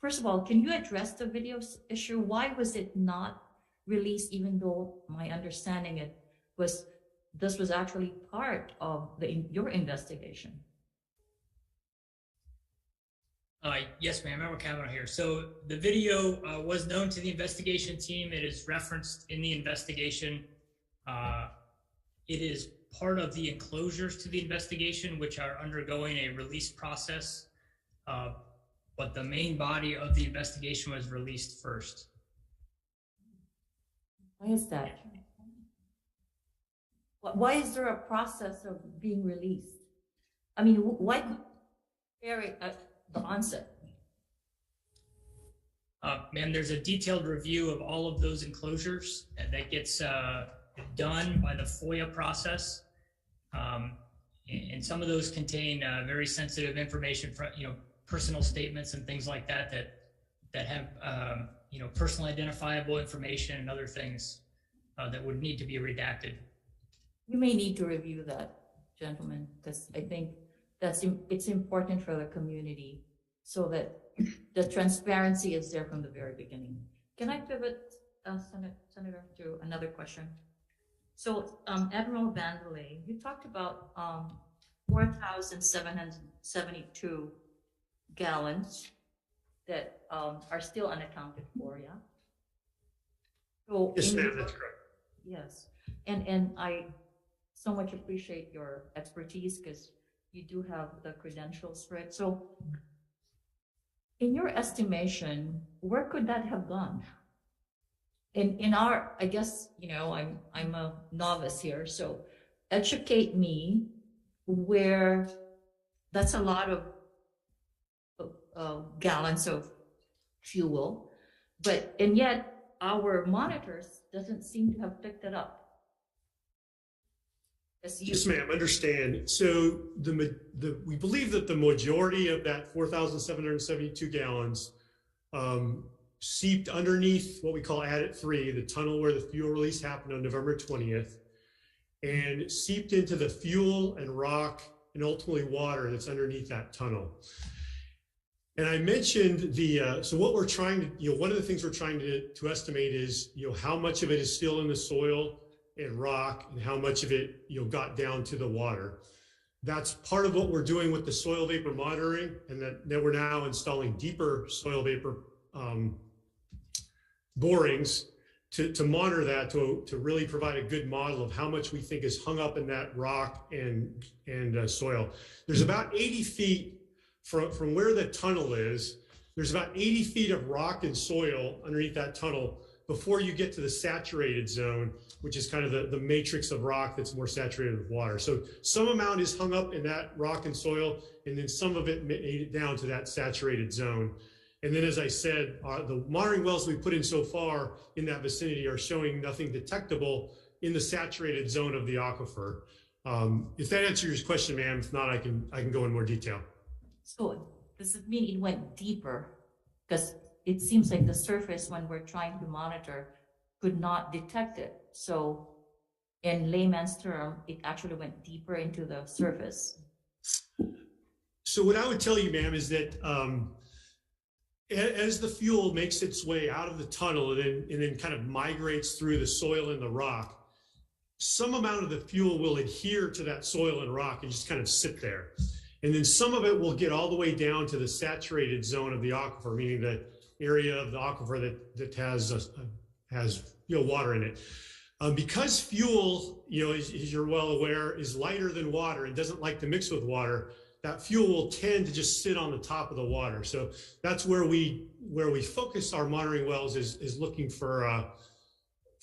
First of all, can you address the video issue? Why was it not released, even though my understanding this was actually part of your investigation? Yes, ma'am. Admiral Cavanaugh here. So the video was known to the investigation team. It is referenced in the investigation. It is part of the enclosures to the investigation, which are undergoing a release process. But the main body of the investigation was released first. Why is that? Why is there a process of being released? I mean, why share it at the onset? Ma'am, there's a detailed review of all of those enclosures that gets done by the FOIA process. And some of those contain very sensitive information, personal statements and things like that have personal identifiable information and other things that would need to be redacted. You may need to review that, gentlemen, because I think it's important for the community so that the transparency is there from the very beginning. Can I pivot, Senator, to another question? So, Admiral Vanderlei, you talked about 4,772 gallons that are still unaccounted for, yeah? So yes, ma'am, that's correct. Yes, and I so much appreciate your expertise because you do have the credentials for it. So in your estimation, where could that have gone? In our, I guess, I'm a novice here, so educate me where that's a lot of gallons of fuel, and yet our monitors doesn't seem to have picked it up. Yes, ma'am, understand. So we believe that the majority of that 4,772 gallons seeped underneath what we call Adit 3, the tunnel where the fuel release happened on November 20th, and seeped into the fuel and rock and ultimately water that's underneath that tunnel. And I mentioned so what we're trying to, one of the things we're trying to estimate is, how much of it is still in the soil and rock and how much of it, got down to the water. That's part of what we're doing with the soil vapor monitoring, and that we're now installing deeper soil vapor borings to monitor that, to really provide a good model of how much we think is hung up in that rock and soil. There's about 80 feet from where the tunnel is. There's about 80 feet of rock and soil underneath that tunnel before you get to the saturated zone, which is kind of the matrix of rock that's more saturated with water. So some amount is hung up in that rock and soil, and then some of it made it down to that saturated zone. And then, as I said, the monitoring wells we put in so far in that vicinity are showing nothing detectable in the saturated zone of the aquifer. If that answers your question, ma'am, if not, I can go in more detail. So does it mean it went deeper? Because it seems like the surface, when we're trying to monitor, could not detect it. So in layman's term, it actually went deeper into the surface. So what I would tell you, ma'am, is that as the fuel makes its way out of the tunnel and then kind of migrates through the soil and the rock, some amount of the fuel will adhere to that soil and rock and just kind of sit there. And then some of it will get all the way down to the saturated zone of the aquifer, meaning the area of the aquifer that has water in it. Because fuel, as you're well aware, is lighter than water and doesn't like to mix with water, that fuel will tend to just sit on the top of the water. So that's where we focus our monitoring wells is looking for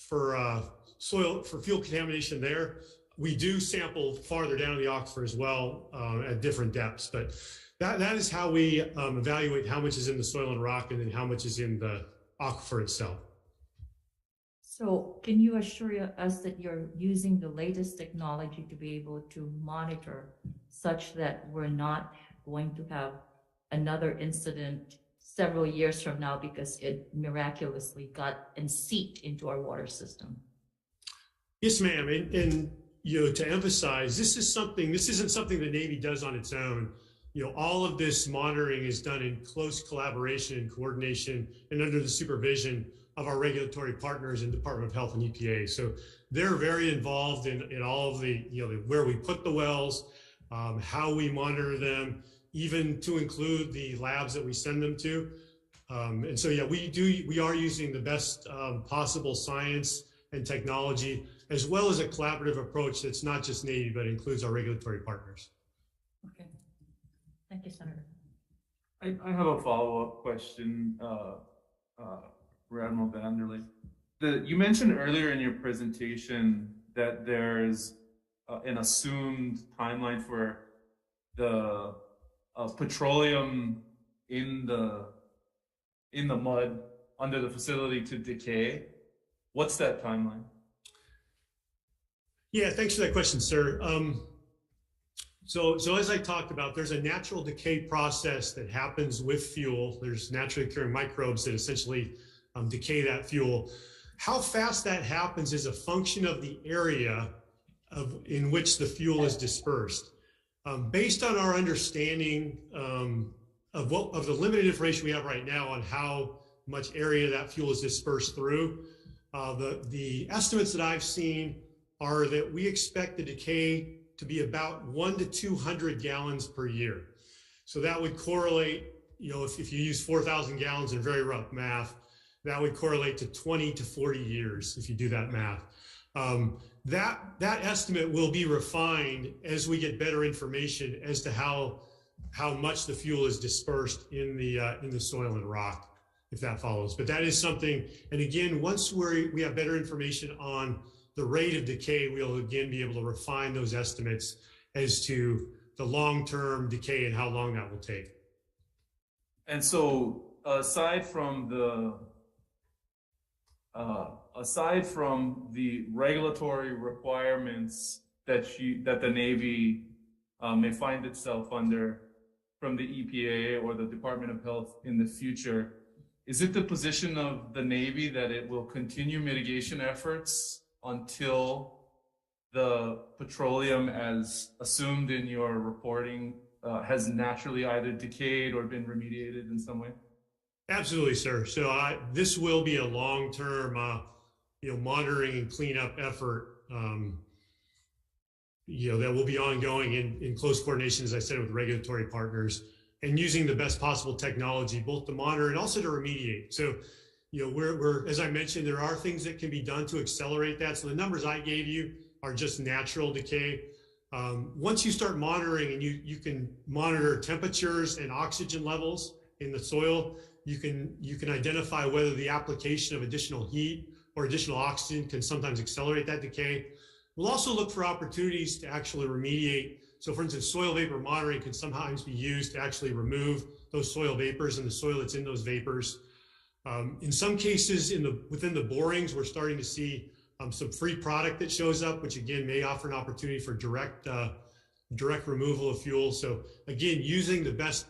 fuel contamination there. We do sample farther down the aquifer as well at different depths, but that is how we evaluate how much is in the soil and rock and then how much is in the aquifer itself. So can you assure us that you're using the latest technology to be able to monitor such that we're not going to have another incident several years from now because it miraculously got and seeped into our water system? Yes, ma'am. And to emphasize, this isn't something the Navy does on its own. All of this monitoring is done in close collaboration and coordination and under the supervision of our regulatory partners in Department of Health and EPA. So they're very involved in all of the, where we put the wells, how we monitor them, even to include the labs that we send them to. And so, we are using the best possible science and technology, as well as a collaborative approach that's not just Navy, but includes our regulatory partners. Okay. Thank you, Senator. I have a follow-up question for Admiral Vanderlei. You mentioned earlier in your presentation that there's an assumed timeline for the petroleum in the mud under the facility to decay. What's that timeline? Yeah, thanks for that question, sir. So as I talked about, there's a natural decay process that happens with fuel. There's naturally occurring microbes that essentially decay that fuel. How fast that happens is a function of the area in which the fuel is dispersed. Based on our understanding of the limited information we have right now on how much area that fuel is dispersed through, the estimates that I've seen are that we expect the decay to be about 1 to 200 gallons per year. So that would correlate, if you use 4,000 gallons in very rough math, that would correlate to 20 to 40 years if you do that math. That estimate will be refined as we get better information as to how much the fuel is dispersed in the soil and rock, if that follows. But that is something, and again, once we have better information on the rate of decay, we'll again be able to refine those estimates as to the long-term decay and how long that will take. And so aside from the regulatory requirements that the Navy may find itself under from the EPA or the Department of Health in the future, is it the position of the Navy that it will continue mitigation efforts until the petroleum, as assumed in your reporting, has naturally either decayed or been remediated in some way? Absolutely, sir. So this will be a long-term, monitoring and cleanup effort, that will be ongoing in close coordination, as I said, with regulatory partners, and using the best possible technology, both to monitor and also to remediate. So, we're as I mentioned, there are things that can be done to accelerate that. So the numbers I gave you are just natural decay. Once you start monitoring, and you can monitor temperatures and oxygen levels in the soil, you can identify whether the application of additional heat or additional oxygen can sometimes accelerate that decay. We'll also look for opportunities to actually remediate. So for instance, soil vapor monitoring can sometimes be used to actually remove those soil vapors and the soil that's in those vapors. In some cases, within the borings, we're starting to see some free product that shows up, which again may offer an opportunity for direct removal of fuel. So again, using the best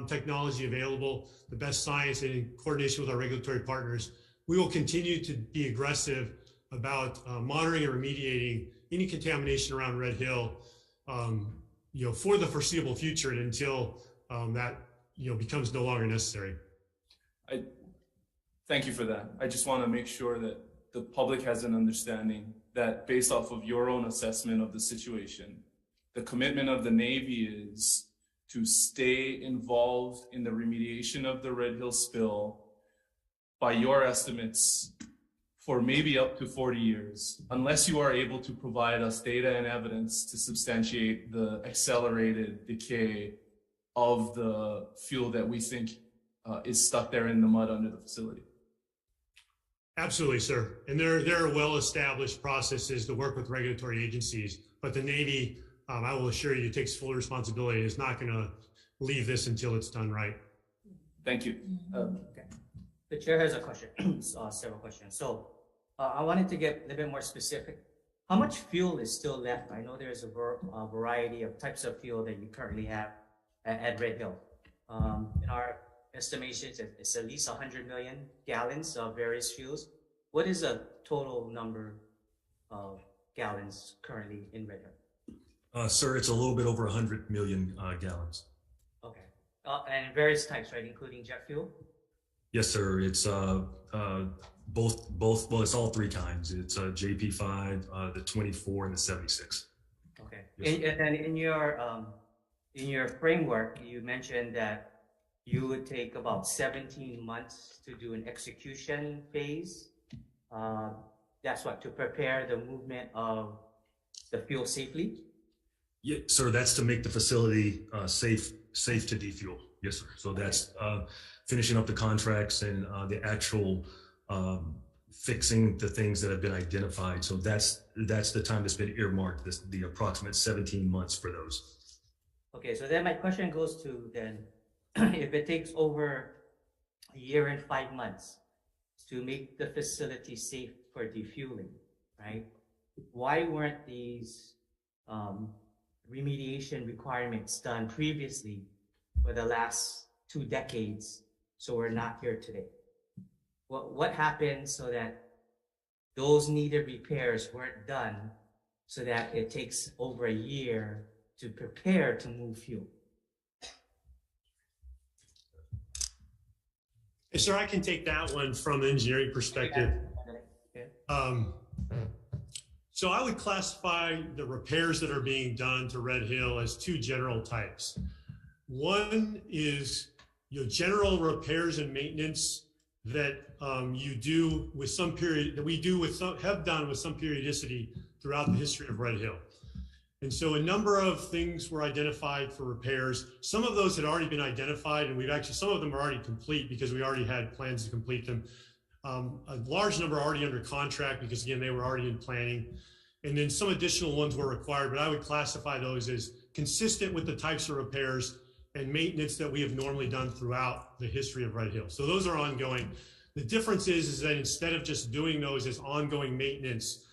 technology available, the best science, and in coordination with our regulatory partners, we will continue to be aggressive about monitoring and remediating any contamination around Red Hill, for the foreseeable future and until that becomes no longer necessary. Thank you for that. I just want to make sure that the public has an understanding that based off of your own assessment of the situation, the commitment of the Navy is to stay involved in the remediation of the Red Hill spill by your estimates for maybe up to 40 years, unless you are able to provide us data and evidence to substantiate the accelerated decay of the fuel that we think is stuck there in the mud under the facility. Absolutely, sir. And there are well-established processes to work with regulatory agencies, but the Navy, I will assure you, takes full responsibility. It's not going to leave this until it's done right. Thank you. Okay. The chair has a question, several questions. So I wanted to get a little bit more specific. How much fuel is still left? I know there's a variety of types of fuel that you currently have at Red Hill. In our estimations, it's at least 100 million gallons of various fuels. What is the total number of gallons currently in Red Hill? Sir, it's a little bit over 100 million gallons. Okay. And various types, right, including jet fuel? Yes, sir. It's both. Well, it's all three kinds. It's JP5, the 24, and the 76. Okay. Yes, and in your framework, you mentioned that you would take about 17 months to do an execution phase. That's what, to prepare the movement of the fuel safely? Yeah, sir. That's to make the facility safe to defuel. Yes, sir. So that's finishing up the contracts and the actual fixing the things that have been identified. So that's the time that's been earmarked, the approximate 17 months for those. Okay, so then my question goes to then, if it takes over a year and 5 months to make the facility safe for defueling, right? Why weren't these remediation requirements done previously for the last 2 decades, so we're not here today? What happened so that those needed repairs weren't done so that it takes over a year to prepare to move fuel? Hey, sir, I can take that one from an engineering perspective. So I would classify the repairs that are being done to Red Hill as 2 general types. One is general repairs and maintenance that you do with some period, that we do with some, have done with some periodicity throughout the history of Red Hill. And so a number of things were identified for repairs. Some of those had already been identified, and some of them are already complete because we already had plans to complete them. A large number are already under contract because, again, they were already in planning. And then some additional ones were required, but I would classify those as consistent with the types of repairs and maintenance that we have normally done throughout the history of Red Hill. So those are ongoing. The difference is that instead of just doing those as ongoing maintenance,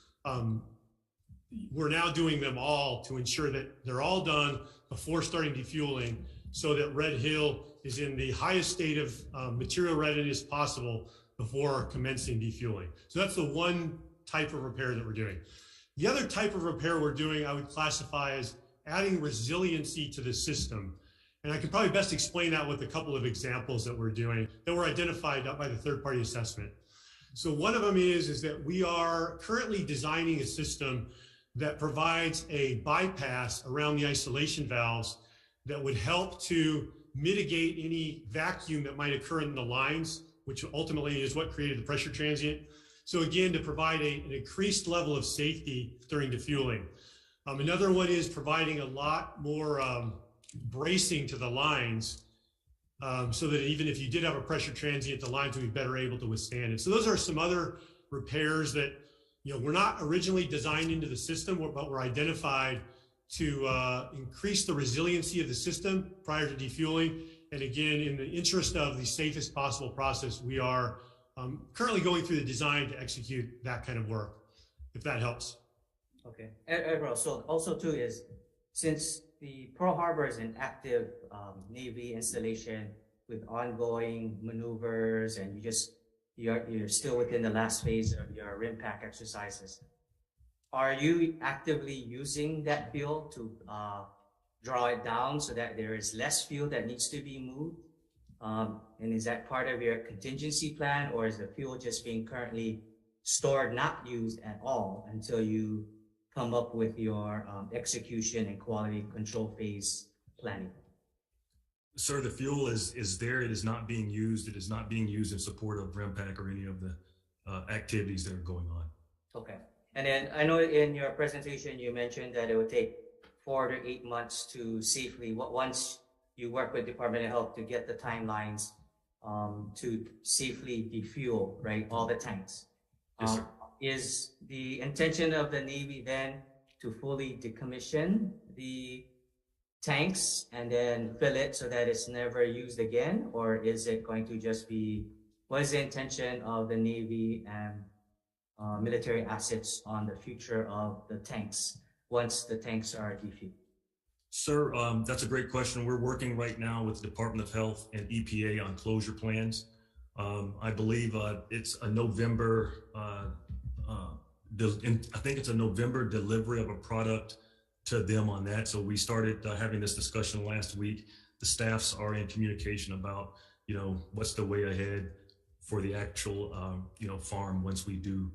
we're now doing them all to ensure that they're all done before starting defueling so that Red Hill is in the highest state of material readiness possible before commencing defueling. So that's the one type of repair that we're doing. The other type of repair we're doing, I would classify as adding resiliency to the system. And I can probably best explain that with a couple of examples that we're doing that were identified by the third-party assessment. So one of them is that we are currently designing a system that provides a bypass around the isolation valves that would help to mitigate any vacuum that might occur in the lines, which ultimately is what created the pressure transient. So again, to provide an increased level of safety during defueling. Another one is providing a lot more bracing to the lines so that even if you did have a pressure transient, the lines would be better able to withstand it. So those are some other repairs that we're not originally designed into the system, but were identified to increase the resiliency of the system prior to defueling. And again, in the interest of the safest possible process, we are currently going through the design to execute that kind of work, if that helps. Okay, Admiral, so also too is, since the Pearl Harbor is an active Navy installation with ongoing maneuvers, and you're still within the last phase of your rim pack exercises, are you actively using that fuel to draw it down so that there is less fuel that needs to be moved? And is that part of your contingency plan, or is the fuel just being currently stored, not used at all until you come up with your execution and quality control phase planning? Sir, the fuel is there. It is not being used. It is not being used in support of REMPAC or any of the activities that are going on. Okay. And then I know in your presentation, you mentioned that it would take 4 to 8 months to safely, once you work with Department of Health to get the timelines to safely defuel, right, all the tanks. Yes, sir. Is the intention of the Navy then to fully decommission the tanks and then fill it so that it's never used again? Or is it going to just be, what is the intention of the Navy and military assets on the future of the tanks once the tanks are defueled? Sir, that's a great question. We're working right now with the Department of Health and EPA on closure plans. I believe it's a November, I think it's a November delivery of a product to them on that. So we started having this discussion last week. The staffs are in communication about, what's the way ahead for the actual, farm once we do,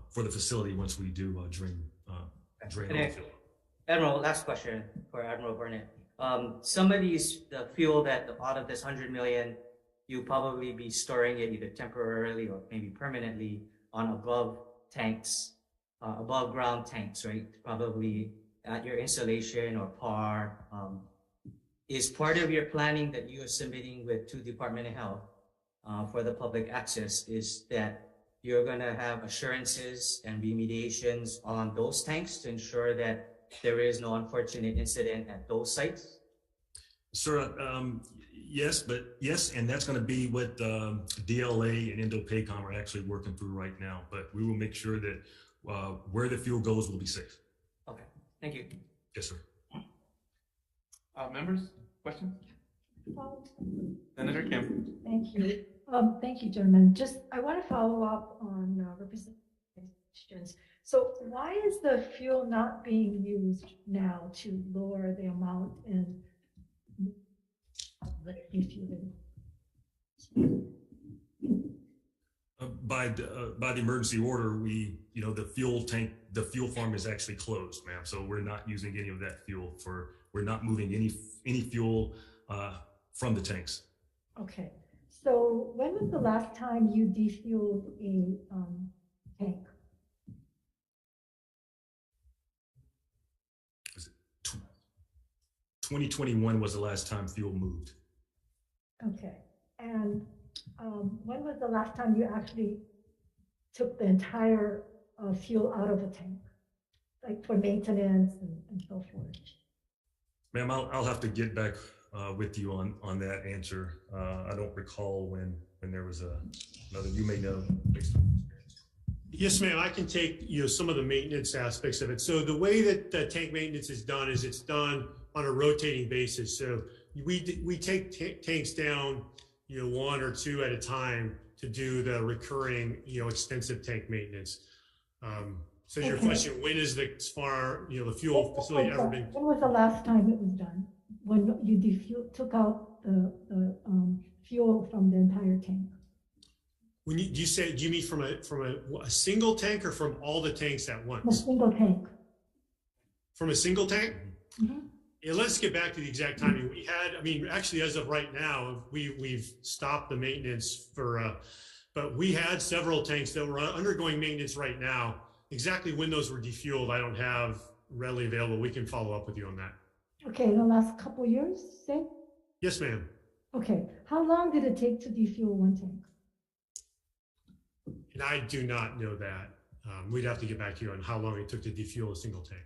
for the facility once we do drain the fuel. Admiral, last question for Admiral Burnett. Some of the fuel that out of this 100 million, you'll probably be storing it either temporarily or maybe permanently on above ground tanks, right? Probably at your installation or PAR. Is part of your planning that you are submitting to Department of Health for the public access is that you're going to have assurances and remediations on those tanks to ensure that there is no unfortunate incident at those sites? Sir, yes, and that's going to be what DLA and Indo-PACOM are actually working through right now. But we will make sure that where the fuel goes will be safe. Okay, thank you. Yes, sir. Members, questions? Senator Kim. Thank you. Thank you, gentlemen. I want to follow up on representations. So why is the fuel not being used now to lower the amount in the defueling? By the emergency order, the fuel farm is actually closed, ma'am. So we're not using any of that fuel we're not moving any fuel from the tanks. Okay. So when was the last time you defueled a tank? 2021 was the last time fuel moved. Okay. And when was the last time you actually took the entire fuel out of a tank, like for maintenance and so forth? Ma'am, I'll have to get back with you on that answer. I don't recall when there was another. You may know based on experience. Yes, ma'am. I can take some of the maintenance aspects of it. So the way that tank maintenance is done is it's done on a rotating basis. So we take tanks down 1 or 2 at a time to do the recurring extensive tank maintenance. So your question, when is the fuel facility ever been? When was the last time it was done? when you took out the fuel from the entire tank? When do you mean from a single tank or from all the tanks at once? A single tank. From a single tank? Mm-hmm. Yeah, let's get back to the exact timing. We had, I mean, actually, as of right now, we've stopped the maintenance for, but we had several tanks that were undergoing maintenance right now. Exactly when those were defueled, I don't have readily available. We can follow up with you on that. Okay, the last couple of years, say? Yes, ma'am. Okay, how long did it take to defuel one tank? And I do not know that. We'd have to get back to you on how long it took to defuel a single tank.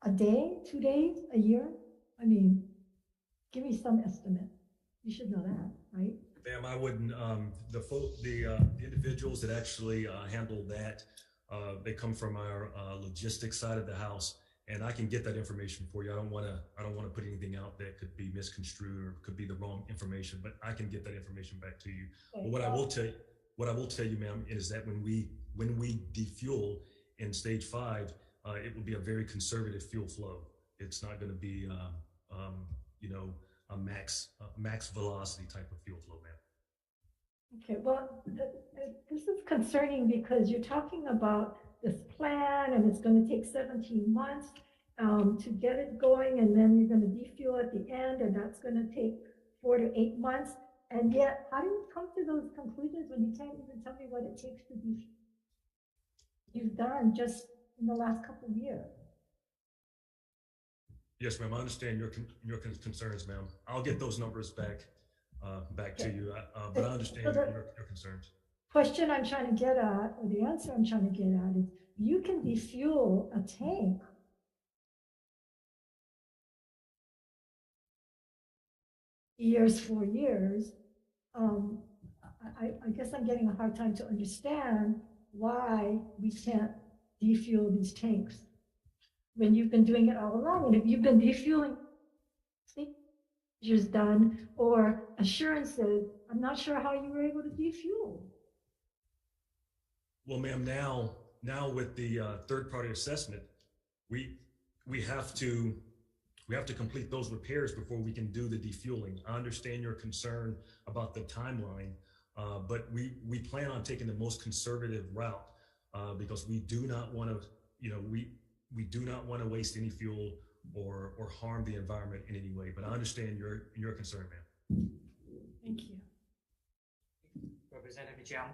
A day, 2 days, a year? I mean, give me some estimate. You should know that, right? Ma'am, I wouldn't. The individuals that actually handle that, they come from our logistics side of the house, and I can get that information for you. I don't want to put anything out that could be misconstrued or could be the wrong information, but I can get that information back to you. Okay. But what I will tell you, ma'am, is that when we defuel in stage 5, it will be a very conservative fuel flow. It's not going to be, a max velocity type of fuel flow, ma'am. Okay, well, this is concerning because you're talking about this plan and it's going to take 17 months to get it going, and then you're going to defuel at the end, and that's going to take 4 to 8 months. And yet, how do you come to those conclusions when you can't even tell me what it takes to defuel? You've done just in the last couple of years. Yes, ma'am. I understand your concerns, ma'am. I'll get those numbers back to you. But I understand your concerns. Question I'm trying to get at, or the answer I'm trying to get at, is you can defuel a tank years, 4 years. I guess I'm getting a hard time to understand why we can't defuel these tanks when you've been doing it all along. And if you've been defueling procedures done or assurances, I'm not sure how you were able to defuel. Well, ma'am, now with the third-party assessment, we have to complete those repairs before we can do the defueling. I understand your concern about the timeline, but we plan on taking the most conservative route because we do not want to, we do not want to waste any fuel or harm the environment in any way. But I understand your concern, ma'am. Thank you. Representative Jiang.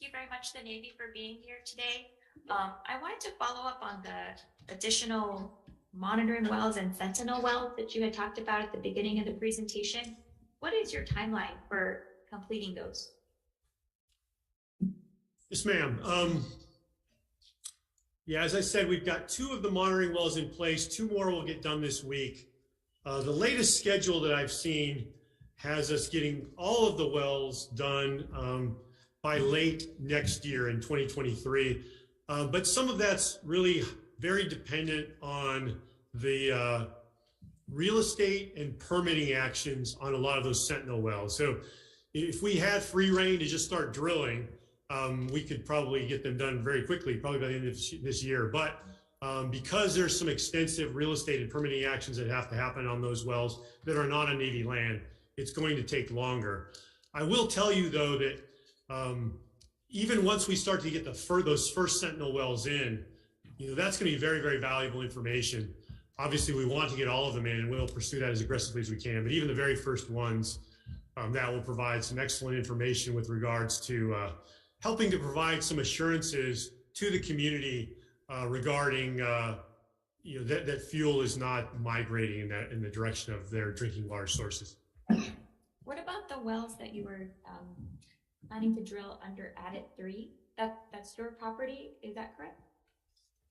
Thank you very much, the Navy, for being here today. I wanted to follow up on the additional monitoring wells and Sentinel wells that you had talked about at the beginning of the presentation. What is your timeline for completing those? Yes, ma'am. Yeah, as I said, we've got 2 of the monitoring wells in place. 2 more will get done this week. The latest schedule that I've seen has us getting all of the wells done by late next year in 2023. But some of that's really very dependent on the real estate and permitting actions on a lot of those Sentinel wells. So if we had free reign to just start drilling, we could probably get them done very quickly, probably by the end of this year. But because there's some extensive real estate and permitting actions that have to happen on those wells that are not on Navy land, it's going to take longer. I will tell you, though, that even once we start to get those first Sentinel wells in, that's going to be very, very valuable information. Obviously, we want to get all of them in, and we'll pursue that as aggressively as we can. But even the very first ones, that will provide some excellent information with regards to helping to provide some assurances to the community regarding that fuel is not migrating in the direction of their drinking water sources. What about the wells that you were planning to drill under Adit 3? That's your property, is that correct?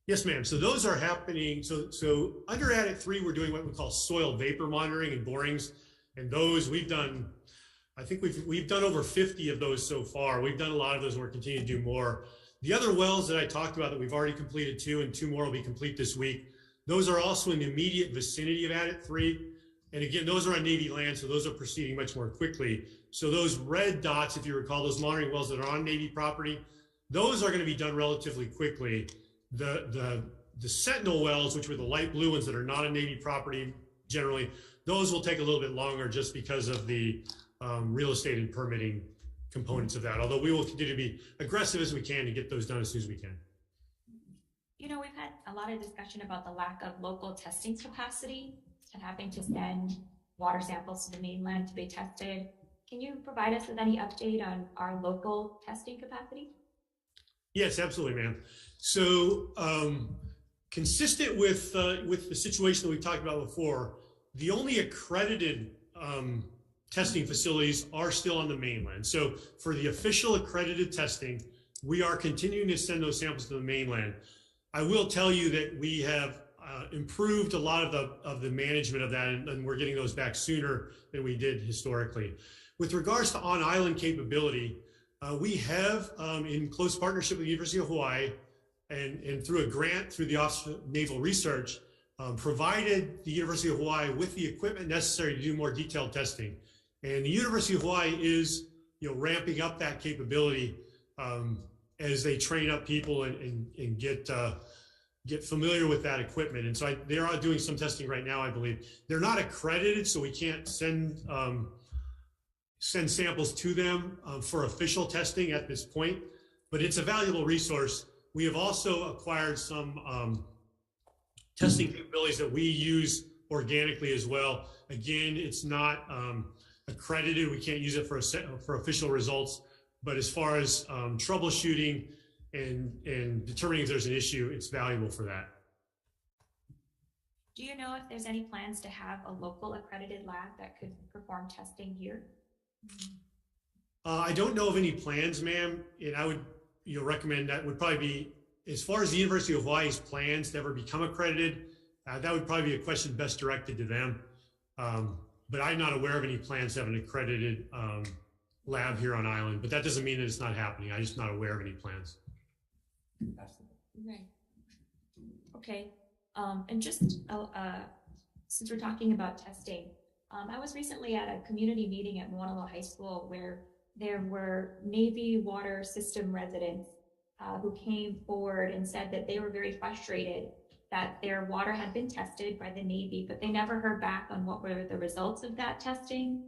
Yes, ma'am. So those are happening. So under Adit 3, we're doing what we call soil vapor monitoring and borings. And those we've done, I think we've done over 50 of those so far. We've done a lot of those and we're continuing to do more. The other wells that I talked about that we've already completed 2 and 2 more will be complete this week. Those are also in the immediate vicinity of Adit 3. And again, those are on Navy land, so those are proceeding much more quickly. So those red dots, if you recall, those monitoring wells that are on Navy property, those are going to be done relatively quickly. The Sentinel Wells, which were the light blue ones that are not a Navy property generally, those will take a little bit longer just because of the real estate and permitting components of that. Although we will continue to be aggressive as we can to get those done as soon as we can. You know, we've had a lot of discussion about the lack of local testing capacity and having to send water samples to the mainland to be tested. Can you provide us with any update on our local testing capacity? Yes, absolutely, ma'am. So consistent with the situation that we talked about before, the only accredited testing facilities are still on the mainland. So for the official accredited testing, we are continuing to send those samples to the mainland. I will tell you that we have improved a lot of the management of that, and we're getting those back sooner than we did historically. With regards to on-island capability, we have, in close partnership with the University of Hawaii and through a grant through the Office of Naval Research, provided the University of Hawaii with the equipment necessary to do more detailed testing. And the University of Hawaii is, ramping up that capability as they train up people and get familiar with that equipment. And so they are doing some testing right now, I believe. They're not accredited, so we can't send samples to them for official testing at this point, but it's a valuable resource. We have also acquired some testing capabilities that we use organically as well. Again, it's not accredited. We can't use it for official results, but as far as troubleshooting and determining if there's an issue, it's valuable for that. Do you know if there's any plans to have a local accredited lab that could perform testing here? I don't know of any plans, ma'am, and I would recommend that would probably be, as far as the University of Hawaii's plans to ever become accredited, that would probably be a question best directed to them. But I'm not aware of any plans to have an accredited lab here on island, but that doesn't mean that it's not happening. I'm just not aware of any plans. Right. Okay. And just since we're talking about testing, I was recently at a community meeting at Moanalo High School where there were Navy water system residents who came forward and said that they were very frustrated that their water had been tested by the Navy, but they never heard back on what were the results of that testing,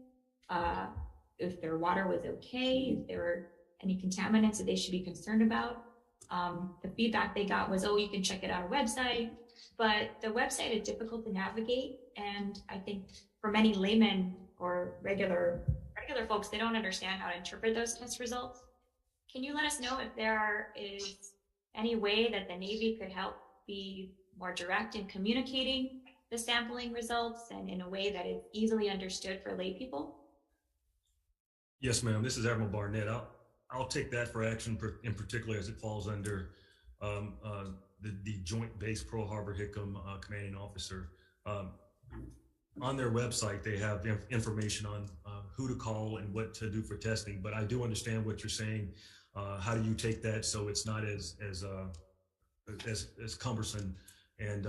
if their water was okay, if there were any contaminants that they should be concerned about. The feedback they got was, oh, you can check it out on our website, but the website is difficult to navigate. And I think for many laymen or regular folks, they don't understand how to interpret those test results. Can you let us know if there is any way that the Navy could help be more direct in communicating the sampling results and in a way that is easily understood for lay people? Yes, ma'am. This is Admiral Barnett. I'll take that for action, in particular as it falls under the Joint Base Pearl Harbor Hickam commanding officer. On their website, they have information on who to call and what to do for testing. But I do understand what you're saying. How do you take that so it's not as cumbersome and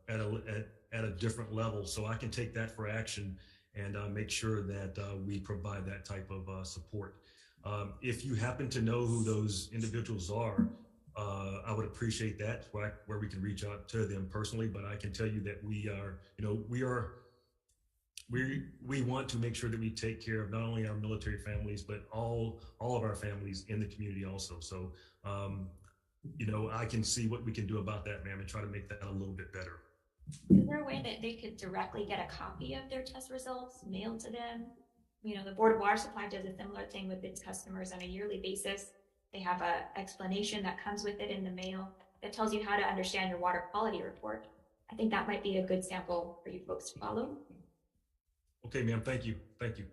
at a different level? So I can take that for action and make sure that we provide that type of support. If you happen to know who those individuals are, I would appreciate that, where we can reach out to them personally. But I can tell you that we want to make sure that we take care of not only our military families, but all of our families in the community also. So, I can see what we can do about that, ma'am, and try to make that a little bit better. Is there a way that they could directly get a copy of their test results mailed to them? The Board of Water Supply does a similar thing with its customers on a yearly basis. They have an explanation that comes with it in the mail that tells you how to understand your water quality report. I think that might be a good sample for you folks to follow. Okay, ma'am. Thank you. Thank you.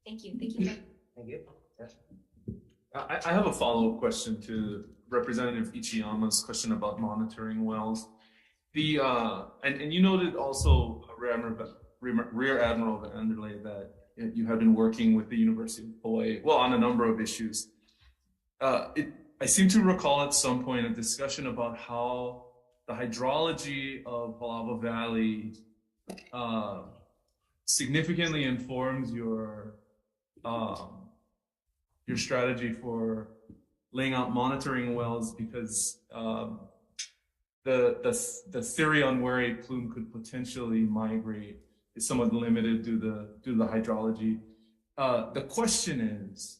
Thank you. Thank you. Thank you. Yes. I have a follow-up question to Representative Ichiyama's question about monitoring wells. And you noted also, Rear Admiral Vanderlei, that you have been working with the University of Hawaii, on a number of issues. I seem to recall at some point a discussion about how the hydrology of Palava Valley significantly informs your strategy for laying out monitoring wells because the theory on where a plume could potentially migrate is somewhat limited due to the hydrology. The question is,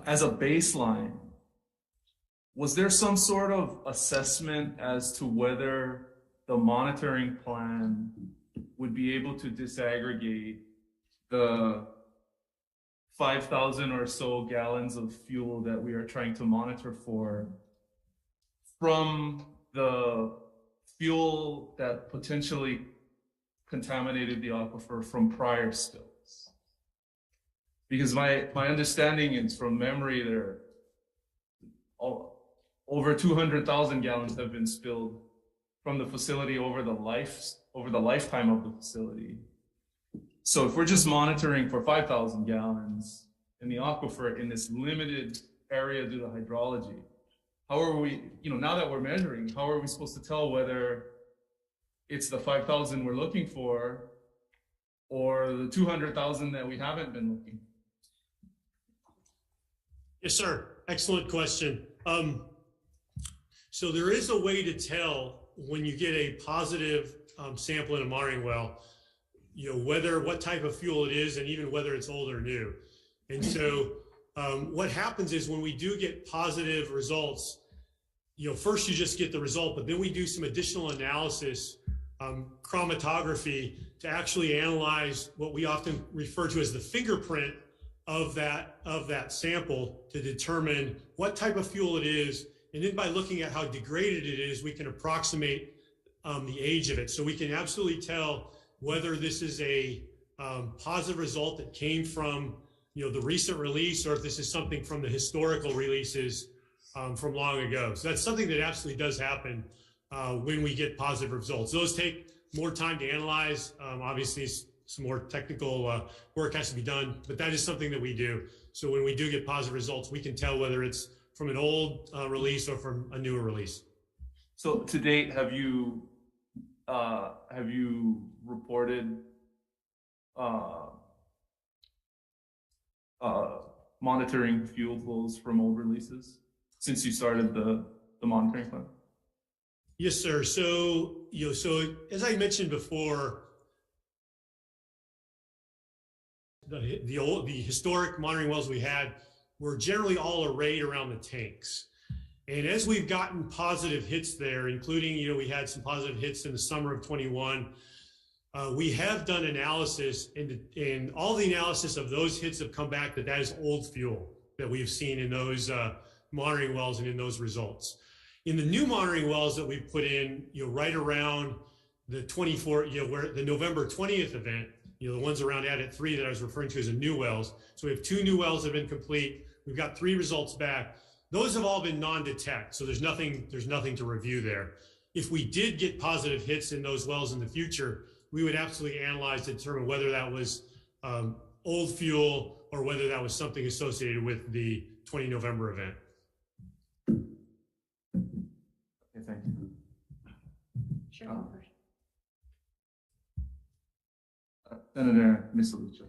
as a baseline, was there some sort of assessment as to whether the monitoring plan would be able to disaggregate the 5,000 or so gallons of fuel that we are trying to monitor for from the fuel that potentially contaminated the aquifer from prior spills? Because my understanding is, from memory, there over 200,000 gallons have been spilled from the facility over the lifetime of the facility. So if we're just monitoring for 5,000 gallons in the aquifer in this limited area due to hydrology, how are we, now that we're measuring, how are we supposed to tell whether it's the 5,000 we're looking for or the 200,000 that we haven't been looking for? Yes, sir. Excellent question. So there is a way to tell when you get a positive sample in a monitoring well, what type of fuel it is and even whether it's old or new. And so what happens is when we do get positive results, first you just get the result, but then we do some additional analysis, chromatography, to actually analyze what we often refer to as the fingerprint of that sample to determine what type of fuel it is. And then by looking at how degraded it is, we can approximate the age of it. So we can absolutely tell whether this is a positive result that came from the recent release, or if this is something from the historical releases from long ago. So that's something that absolutely does happen when we get positive results. Those take more time to analyze. Obviously, some more technical work has to be done, but that is something that we do. So when we do get positive results, we can tell whether it's from an old release or from a newer release. So to date, have you reported monitoring fuel flows from old releases since you started the monitoring plan? Yes, sir. So, so as I mentioned before, the historic monitoring wells we had were generally all arrayed around the tanks. And as we've gotten positive hits there, including, we had some positive hits in the summer of 21, we have done analysis, and all the analysis of those hits have come back that is old fuel that we've seen in those monitoring wells and in those results. In the new monitoring wells that we've put in, right around the where the November 20th event, the ones around Adit 3 that I was referring to as the new wells. So we have 2 new wells that have been complete. We've got 3 results back. Those have all been non-detect, so there's nothing to review there. If we did get positive hits in those wells in the future, we would absolutely analyze to determine whether that was old fuel or whether that was something associated with the 20 November event. Okay, thank you. Sure. Senator Misalucha.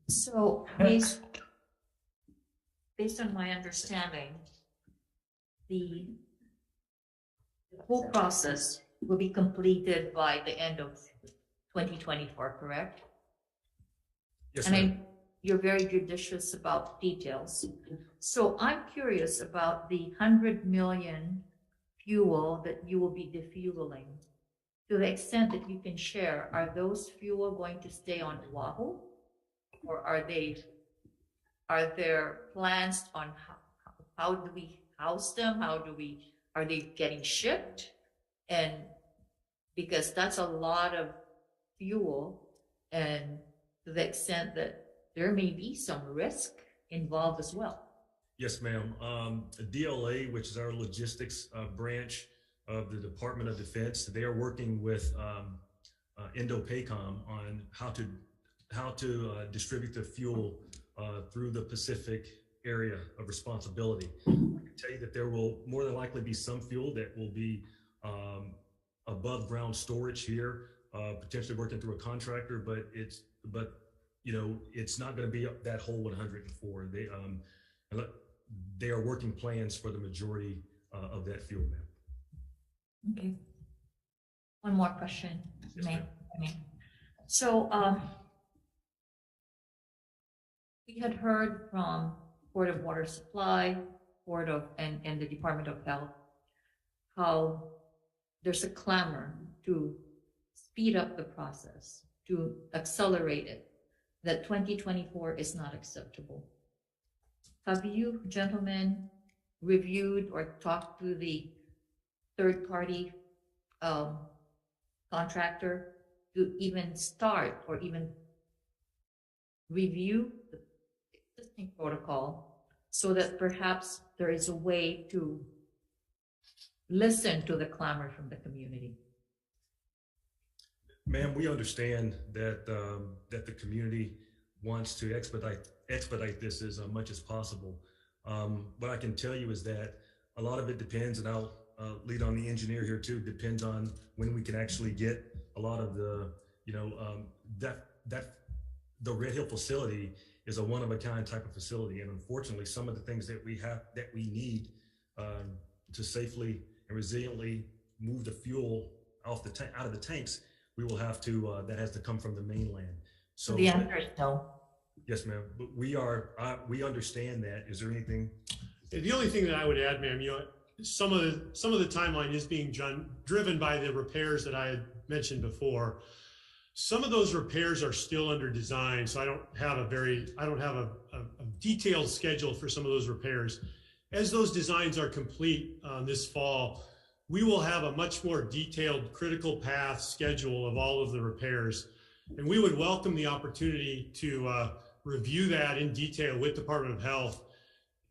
So based on my understanding, the whole process will be completed by the end of 2024, correct? Yes, and ma'am. You're very judicious about details. So I'm curious about the 100 million fuel that you will be defueling. To the extent that you can share, are those fuel going to stay on Oahu? Or are there plans on how do we house them? Are they getting shipped? And because that's a lot of fuel, and to the extent that there may be some risk involved as well. Yes, ma'am. DLA, which is our logistics branch of the Department of Defense, they are working with Indo-PACOM on how to distribute the fuel through the Pacific area of responsibility. I can tell you that there will more than likely be some fuel that will be above ground storage here, potentially working through a contractor, but it's not going to be that whole 104. They are working plans for the majority of that fuel, ma'am. Okay. One more question, Yes, May. ma'am. So we had heard from Board of Water Supply, and the Department of Health, how there's a clamor to speed up the process, to accelerate it, that 2024 is not acceptable. Have you gentlemen reviewed or talked to the third-party contractor to even start or even review the existing protocol so that perhaps there is a way to listen to the clamor from the community? Ma'am, we understand that that the community wants to expedite this as much as possible. What I can tell you is that a lot of it depends, and I'll lead on the engineer here too, depends on when we can actually get a lot of the, the Red Hill facility is a one-of-a-kind type of facility. And unfortunately, some of the things that we need to safely and resiliently move the fuel out of the tanks, we will have to, that has to come from the mainland. So the answer is no. Yes, ma'am. But we understand that. Is there anything? The only thing that I would add, ma'am, some of the timeline is being driven by the repairs that I had mentioned before. Some of those repairs are still under design, so I don't have a detailed schedule for some of those repairs. As those designs are complete this fall, we will have a much more detailed critical path schedule of all of the repairs. And we would welcome the opportunity to review that in detail with Department of Health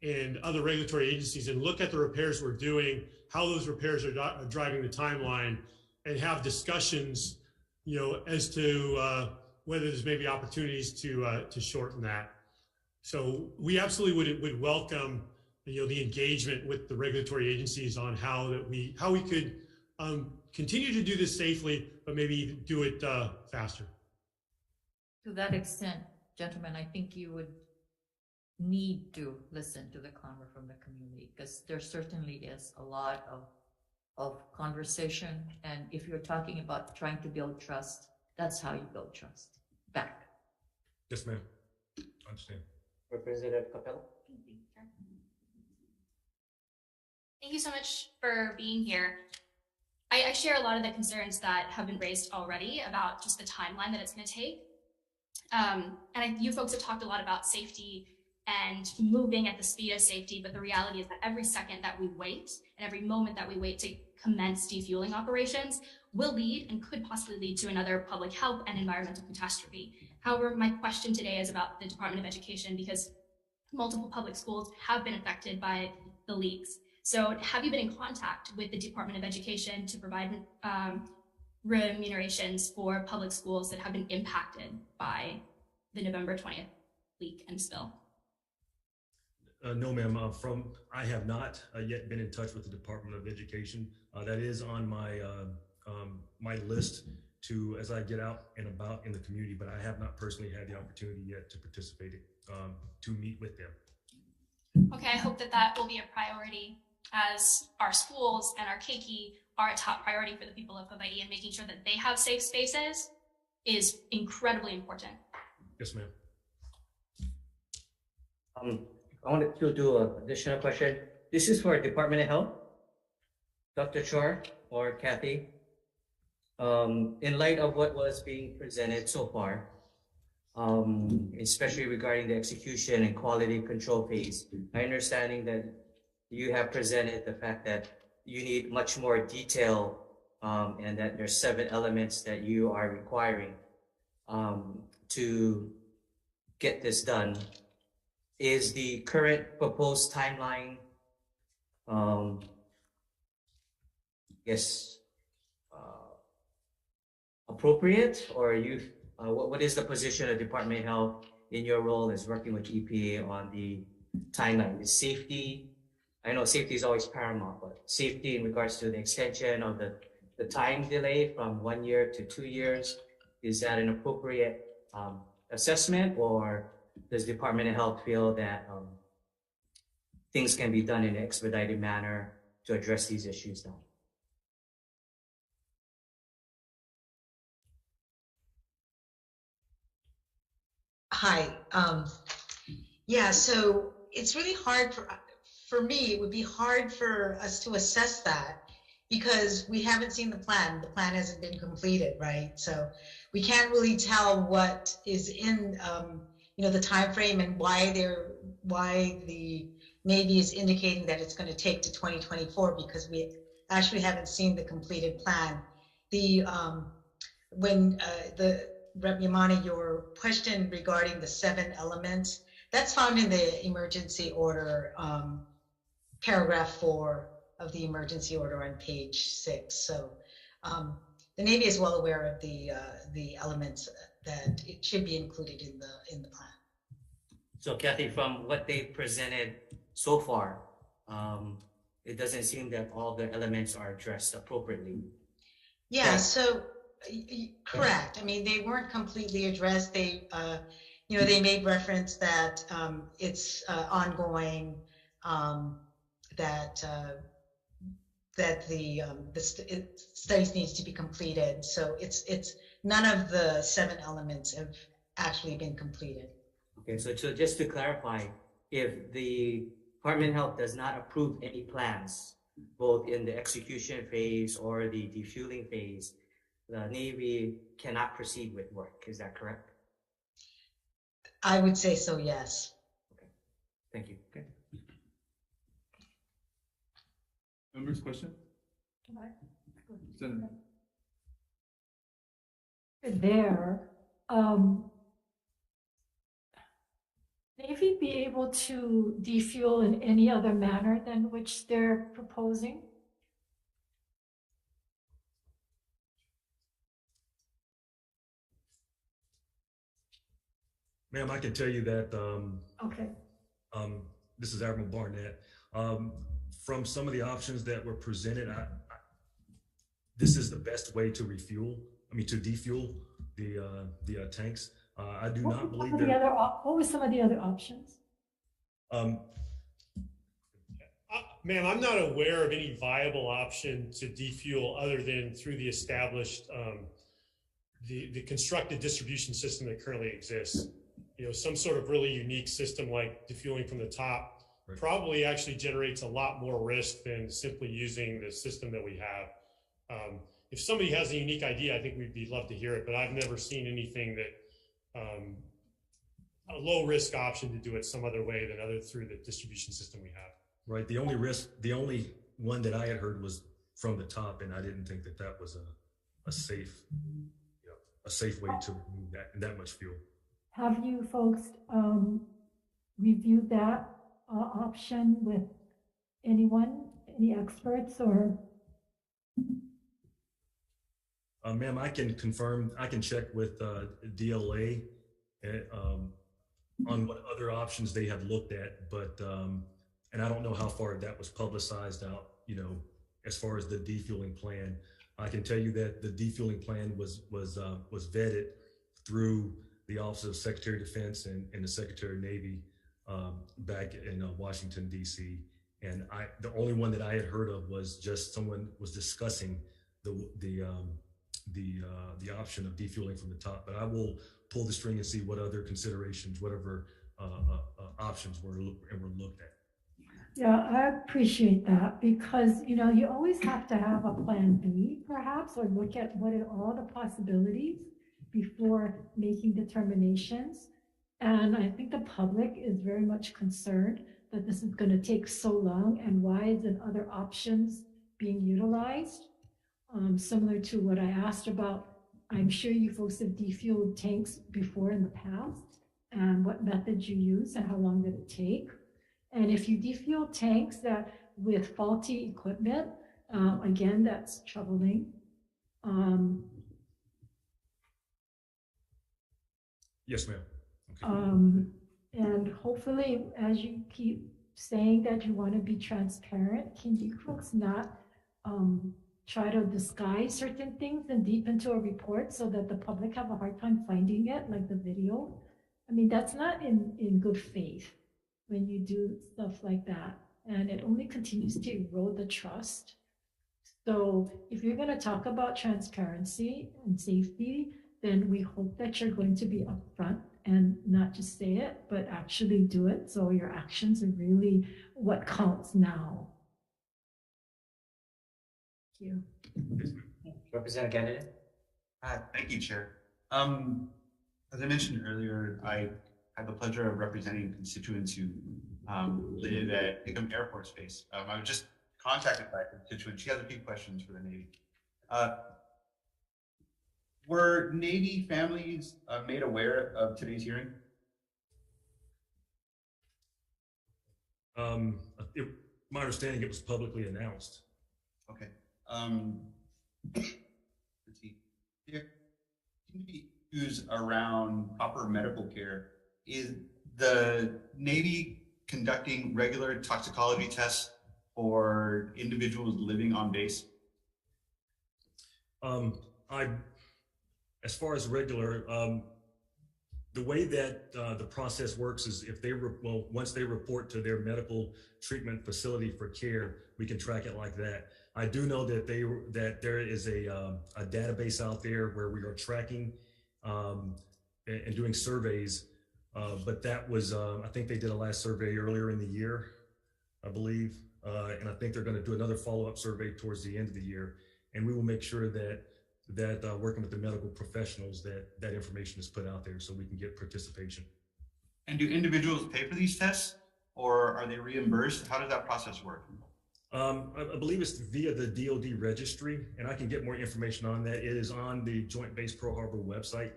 and other regulatory agencies and look at the repairs we're doing, how those repairs are driving the timeline, and have discussions, as to whether there's maybe opportunities to shorten that. So we absolutely would welcome the engagement with the regulatory agencies on how we could continue to do this safely, but maybe even do it faster. To that extent, gentlemen, I think you would need to listen to the clamor from the community, because there certainly is a lot of conversation. And if you're talking about trying to build trust, that's how you build trust back. Yes, ma'am. I understand. Representative Capella. Thank you so much for being here. I share a lot of the concerns that have been raised already about just the timeline that it's going to take. You folks have talked a lot about safety and moving at the speed of safety, but the reality is that every second that we wait and every moment that we wait to commence defueling operations will lead and could possibly lead to another public health and environmental catastrophe. However, my question today is about the Department of Education, because multiple public schools have been affected by the leaks. So have you been in contact with the Department of Education to provide remunerations for public schools that have been impacted by the November 20th leak and spill? No, ma'am. I have not yet been in touch with the Department of Education. That is on my my list to, as I get out and about in the community, but I have not personally had the opportunity yet to participate, to meet with them. Okay, I hope that will be a priority, as our schools and our keiki are a top priority for the people of Hawai'i, and making sure that they have safe spaces is incredibly important. Yes, ma'am. I wanted to do an additional question. This is for Department of Health. Dr. Chor or Kathy, in light of what was being presented so far, especially regarding the execution and quality control phase, my understanding that you have presented the fact that you need much more detail, and that there's 7 elements that you are requiring to get this done. Is the current proposed timeline, appropriate, or what is the position of Department of Health in your role as working with EPA on the timeline? Is safety, I know safety is always paramount, but safety in regards to the extension of the time delay from 1 year to 2 years, is that an appropriate assessment, or does the Department of Health feel that things can be done in an expedited manner to address these issues now? Hi. Yeah, so it's really hard for me, it would be hard for us to assess that because we haven't seen the plan. The plan hasn't been completed, right? So we can't really tell what is in, the time frame and why the Navy is indicating that it's going to take to 2024 because we actually haven't seen the completed plan. Rep. Yamani, your question regarding the 7 elements, that's found in the emergency order, paragraph 4 of the emergency order on page 6. So the Navy is well aware of the elements that it should be included in the plan. So Kathy, from what they presented so far, it doesn't seem that all the elements are addressed appropriately. Yeah, so correct. I mean, they weren't completely addressed. They, they made reference that it's ongoing, that the studies needs to be completed. So it's none of the 7 elements have actually been completed. Okay, so just to clarify, if the Department of Health does not approve any plans, both in the execution phase or the defueling phase, the Navy cannot proceed with work. Is that correct? I would say so, yes. Okay, thank you. Okay. Members, question? Senator. There, Navy be able to defuel in any other manner than which they're proposing? Ma'am, I can tell you that. Okay. This is Admiral Barnett. From some of the options that were presented, this is the best way to refuel. I mean, to defuel the tanks. I do not believe that. What were some of the other options? Ma'am, I'm not aware of any viable option to defuel other than through the established, the constructed distribution system that currently exists. Some sort of really unique system like defueling from the top probably actually generates a lot more risk than simply using the system that we have. If somebody has a unique idea, I think we'd love to hear it, but I've never seen anything that a low risk option to do it some other way than through the distribution system we have. Right. The only one that I had heard was from the top, and I didn't think that was a safe way to remove that much fuel. Have you folks reviewed that option with anyone, any experts, or? Ma'am, I can confirm, I can check with DLA on what other options they have looked at, but, and I don't know how far that was publicized out, as far as the defueling plan. I can tell you that the defueling plan was vetted through the Office of Secretary of Defense and the Secretary of Navy back in Washington, D.C. And the only one that I had heard of was just someone was discussing the option of defueling from the top. But I will pull the string and see what other considerations, whatever options were looked at. Yeah, I appreciate that because, you always have to have a plan B perhaps, or look at what are all the possibilities before making determinations. And I think the public is very much concerned that this is going to take so long, and why isn't other options being utilized? Similar to what I asked about, I'm sure you folks have defueled tanks before in the past, and what methods you use and how long did it take? And if you defuel tanks with faulty equipment, again, that's troubling. Yes, ma'am. Okay. And hopefully, as you keep saying that you want to be transparent, can you folks not try to disguise certain things and deep into a report so that the public have a hard time finding it, like the video. I mean, that's not in good faith when you do stuff like that. And it only continues to erode the trust. So if you're going to talk about transparency and safety, then we hope that you're going to be upfront and not just say it, but actually do it. So your actions are really what counts now. Thank you. Representative Kennedy. Thank you, Chair. As I mentioned earlier, I have the pleasure of representing constituents who live at Hickam Air Force Base. I was just contacted by a constituent. She has a few questions for the Navy. Were Navy families made aware of today's hearing? My understanding, it was publicly announced. Okay. Let's see. There seem to be issues around proper medical care. Is the Navy conducting regular toxicology tests for individuals living on base? As far as regular, the way that the process works is if they once they report to their medical treatment facility for care, we can track it like that. I do know that there is a database out there where we are tracking and doing surveys, but that was I think they did a last survey earlier in the year, I believe, and I think they're going to do another follow-up survey towards the end of the year, and we will make sure that working with the medical professionals that information is put out there so we can get participation. And do individuals pay for these tests, or are they reimbursed? How does that process work? I believe it's via the DoD registry, and I can get more information on that. It is on the Joint Base Pearl Harbor website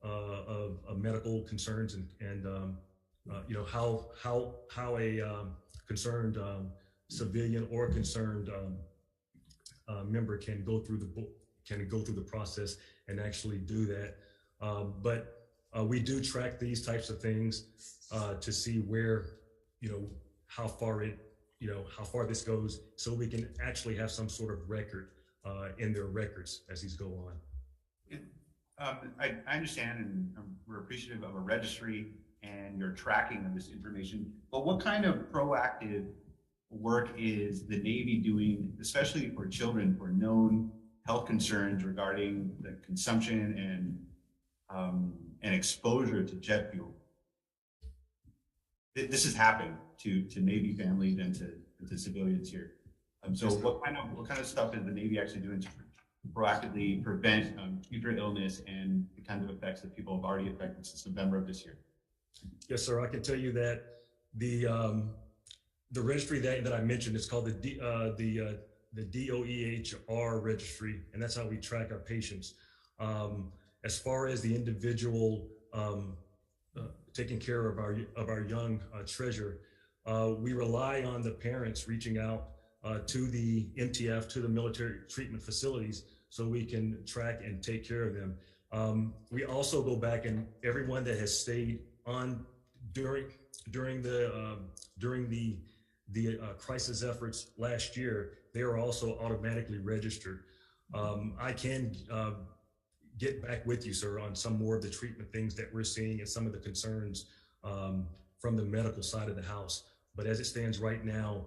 of medical concerns and you know how a concerned civilian or concerned member can go through the process and actually do that. But we do track these types of things to see where, how far this goes, so we can actually have some sort of record in their records as these go on. I understand, and we're appreciative of a registry and your tracking of this information, but what kind of proactive work is the Navy doing, especially for children, for known health concerns regarding the consumption and exposure to jet fuel? This has happened to Navy families and to civilians here. So what kind of stuff is the Navy actually doing to proactively prevent future illness and the kinds of effects that people have already affected since November of this year? Yes, sir. I can tell you that the registry that I mentioned is called the DOEHR registry, and that's how we track our patients. As far as the individual taking care of our young treasure, we rely on the parents reaching out to the MTF, to the military treatment facilities, so we can track and take care of them. We also go back, and everyone that has stayed on during the crisis efforts last year, they are also automatically registered. I can get back with you, sir, on some more of the treatment things that we're seeing and some of the concerns from the medical side of the house. But as it stands right now,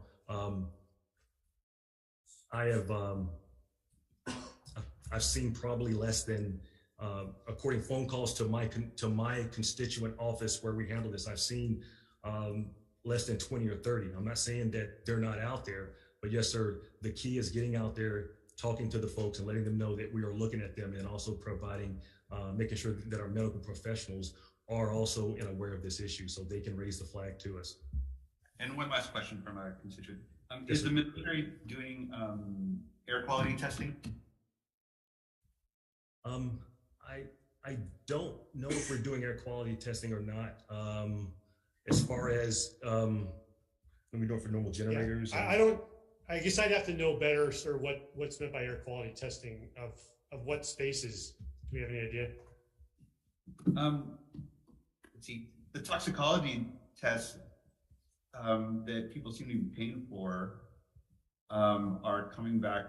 I've seen probably less than, according to phone calls to my constituent office where we handle this, I've seen less than 20 or 30. I'm not saying that they're not out there, but yes, sir, the key is getting out there, talking to the folks and letting them know that we are looking at them, and also providing, making sure that our medical professionals are also aware of this issue so they can raise the flag to us. And one last question from our constituent. Yes, is the military doing air quality testing? I don't know if we're doing air quality testing or not. As far as when we do it for normal generators. Yeah, I guess I'd have to know better, sir, what's meant by air quality testing of what spaces. Do we have any idea? Let's see. The toxicology tests that people seem to be paying for are coming back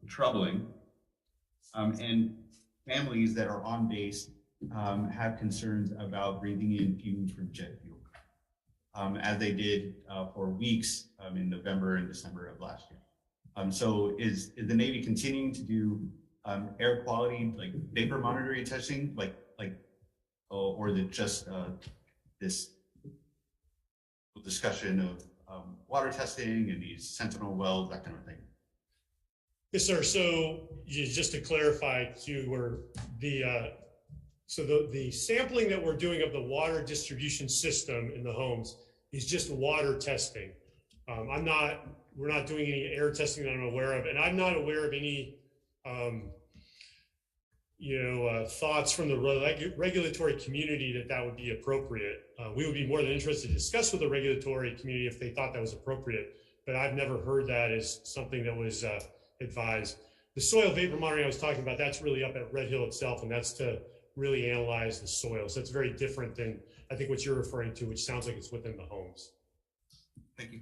troubling. And families that are on base have concerns about breathing in fumes from jet fuel, as they did for weeks in November and December of last year. So is the Navy continuing to do air quality, like vapor monitoring testing, or is it just this discussion of water testing and these Sentinel Wells, that kind of thing? Yes, sir. So just to clarify too, we're the sampling that we're doing of the water distribution system in the homes is just water testing. We're not doing any air testing that I'm aware of, and I'm not aware of any thoughts from the regulatory community that would be appropriate. We would be more than interested to discuss with the regulatory community if they thought that was appropriate, but I've never heard that as something that was advised. The soil vapor monitoring I was talking about, that's really up at Red Hill itself, and that's to really analyze the soil. So it's very different than I think what you're referring to, which sounds like it's within the homes. Thank you.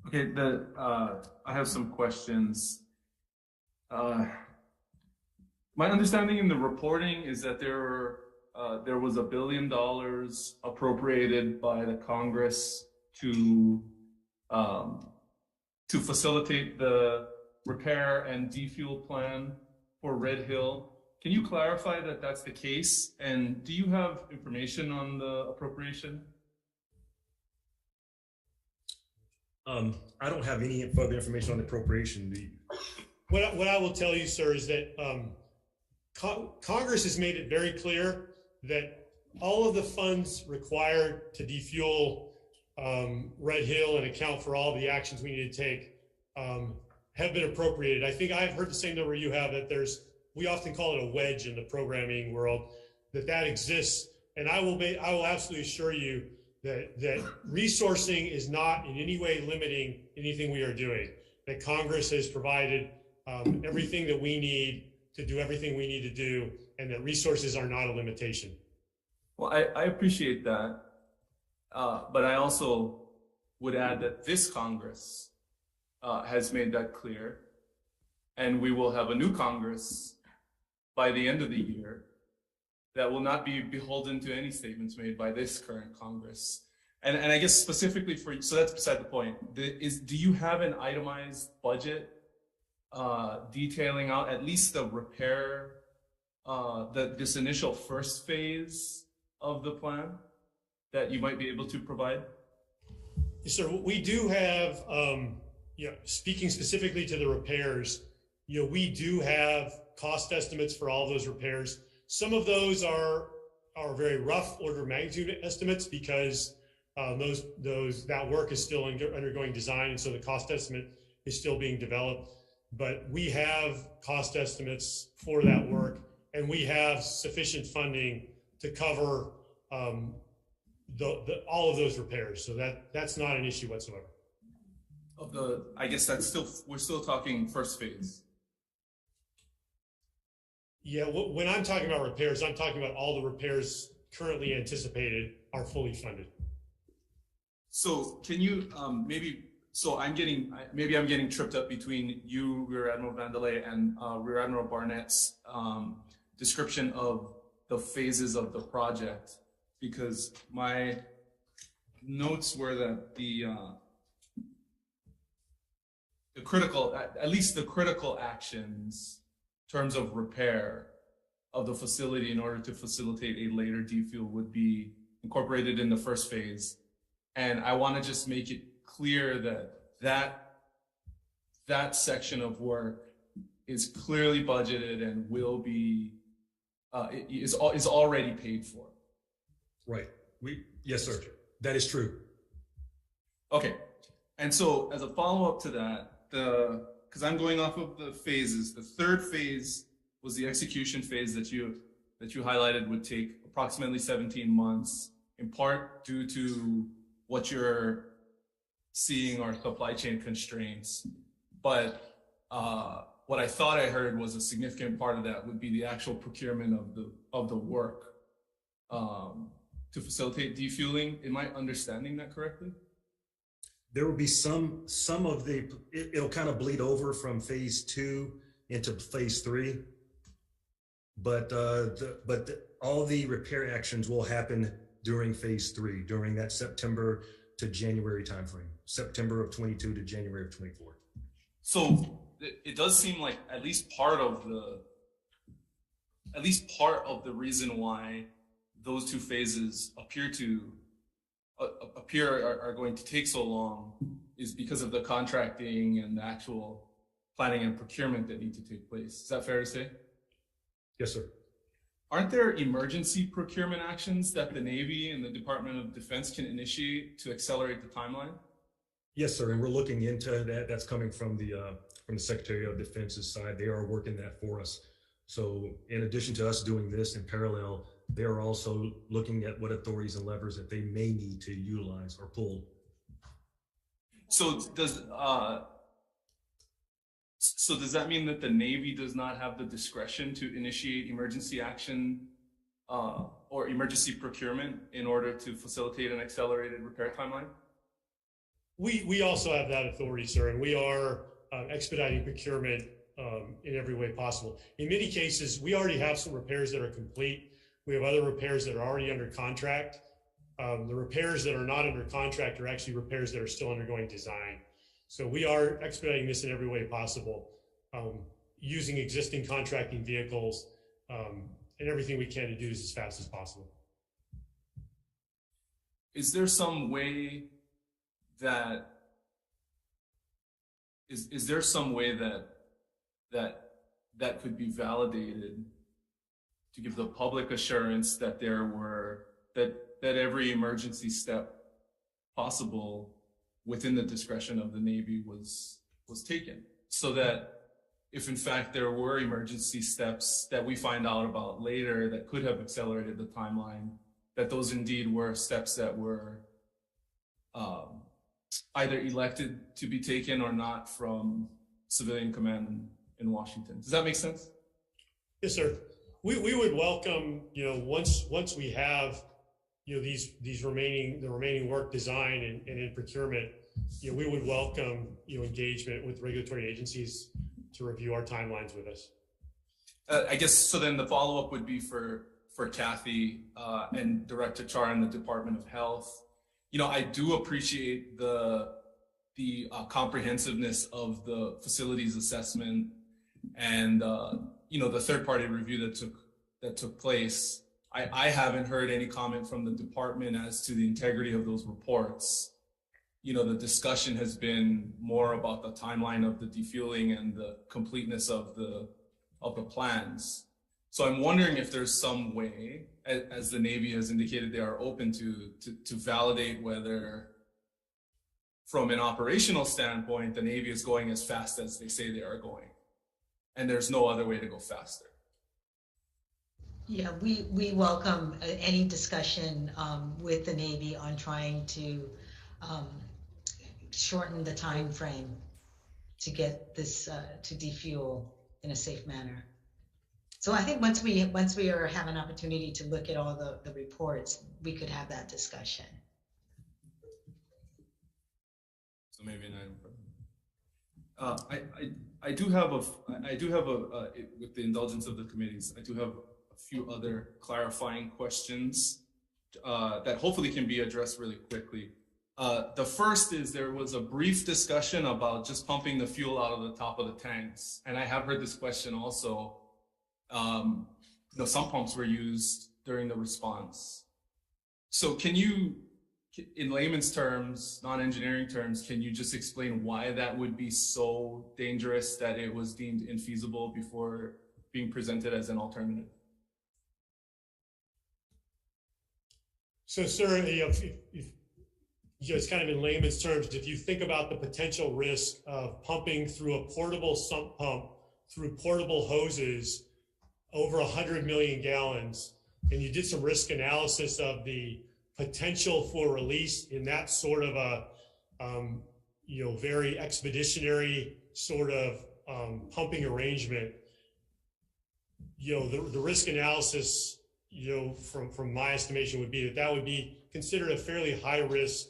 Okay, I have some questions. My understanding in the reporting is that there was $1 billion appropriated by the Congress to facilitate the repair and defuel plan for Red Hill. Can you clarify that that's the case? And do you have information on the appropriation? I don't have any further information on the appropriation. What I will tell you, sir, is that Congress has made it very clear that all of the funds required to defuel Red Hill and account for all the actions we need to take have been appropriated. I think I've heard the same number you have, that we often call it a wedge in the programming world, that exists. And I will absolutely assure you that resourcing is not in any way limiting anything we are doing, that Congress has provided everything that we need to do everything we need to do, and that resources are not a limitation. Well, I appreciate that, but I also would add that this Congress has made that clear, and we will have a new Congress by the end of the year that will not be beholden to any statements made by this current Congress. And I guess specifically for you, so that's beside the point, do you have an itemized budget detailing out at least the repair, this initial first phase of the plan that you might be able to provide? Yes, sir. We do have, speaking specifically to the repairs, we do have cost estimates for all those repairs. Some of those are very rough order of magnitude estimates because that work is still undergoing design, and so the cost estimate is still being developed. But we have cost estimates for that work, and we have sufficient funding to cover all of those repairs. So that's not an issue whatsoever. I guess we're still talking first phase. Yeah, when I'm talking about repairs, I'm talking about all the repairs currently anticipated are fully funded. So can you maybe I'm getting tripped up between you, Rear Admiral Vandelay, and Rear Admiral Barnett's description of the phases of the project, because my notes were that the critical, at least the critical actions in terms of repair of the facility in order to facilitate a later defuel would be incorporated in the first phase. And I want to just make it clear that section of work is clearly budgeted and will be is already paid for. Right. Yes, sir. That is true. Okay. And so as a follow-up to that, because I'm going off of the phases, the third phase was the execution phase that you highlighted would take approximately 17 months, in part due to what you're seeing are supply chain constraints. But what I thought I heard was a significant part of that would be the actual procurement of the work to facilitate defueling. Am I understanding that correctly? There will be some of the, it'll kind of bleed over from phase 2 into phase 3. But all the repair actions will happen during phase 3, during that September to January timeframe, September of 22 to January of 24. So it does seem like at least part of the reason why those two phases are going to take so long is because of the contracting and the actual planning and procurement that need to take place. Is that fair to say? Yes, sir. Aren't there emergency procurement actions that the Navy and the Department of Defense can initiate to accelerate the timeline? Yes, sir. And we're looking into that. That's coming from the Secretary of Defense's side. They are working that for us. So in addition to us doing this in parallel, they are also looking at what authorities and levers that they may need to utilize or pull. So does that mean that the Navy does not have the discretion to initiate emergency action or emergency procurement in order to facilitate an accelerated repair timeline? We also have that authority, sir, and we are expediting procurement in every way possible. In many cases, we already have some repairs that are complete. We have other repairs that are already under contract. The repairs that are not under contract are actually repairs that are still undergoing design. So we are expediting this in every way possible, using existing contracting vehicles and everything we can to do this as fast as possible. Is there some way that that could be validated to give the public assurance that that every emergency step possible within the discretion of the Navy was taken, so that if in fact there were emergency steps that we find out about later that could have accelerated the timeline, that those indeed were steps that were either elected to be taken or not from civilian command in Washington. Does that make sense? Yes, sir. We would welcome, once we have, the remaining work design and in procurement, we would welcome, engagement with regulatory agencies to review our timelines with us. I guess, so then the follow-up would be for Kathy and Director Char in the Department of Health. I do appreciate the comprehensiveness of the facilities assessment and the third-party review that took place. I haven't heard any comment from the department as to the integrity of those reports. The discussion has been more about the timeline of the defueling and the completeness of the plans. So I'm wondering if there's some way, as the Navy has indicated they are open to validate whether, from an operational standpoint, the Navy is going as fast as they say they are going, and there's no other way to go faster. Yeah, we welcome any discussion with the Navy on trying to shorten the time frame to get this to defuel in a safe manner. So I think once we have an opportunity to look at all the reports, we could have that discussion. So maybe an item. I do have with the indulgence of the committees, I do have a few other clarifying questions that hopefully can be addressed really quickly. The first is there was a brief discussion about just pumping the fuel out of the top of the tanks. And I have heard this question also. Some pumps were used during the response. So can you, in layman's terms, non-engineering terms, can you just explain why that would be so dangerous that it was deemed infeasible before being presented as an alternative? So, sir, if just kind of in layman's terms, if you think about the potential risk of pumping through a portable sump pump through portable hoses over 100 million gallons, and you did some risk analysis of the potential for release in that sort of a, very expeditionary sort of pumping arrangement, the risk analysis, from my estimation would be that would be considered a fairly high risk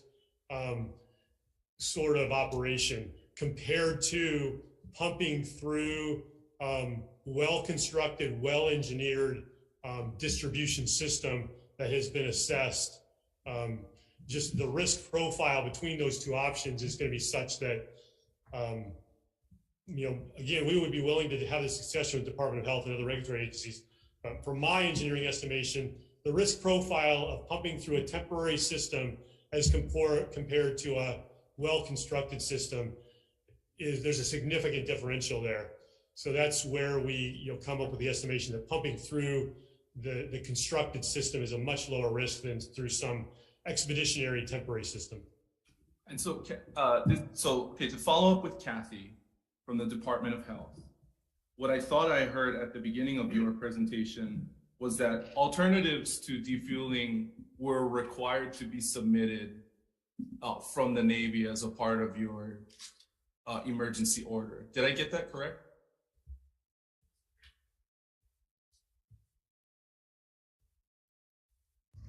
sort of operation compared to pumping through well-constructed, well-engineered distribution system that has been assessed. Just the risk profile between those two options is going to be such that, again, we would be willing to have this discussion with the Department of Health and other regulatory agencies. From my engineering estimation, the risk profile of pumping through a temporary system as compared to a well-constructed system there's a significant differential there. So that's where we come up with the estimation that pumping through the constructed system is a much lower risk than through some expeditionary temporary system. And so, to follow up with Kathy from the Department of Health, what I thought I heard at the beginning of your presentation was that alternatives to defueling were required to be submitted from the Navy as a part of your emergency order. Did I get that correct?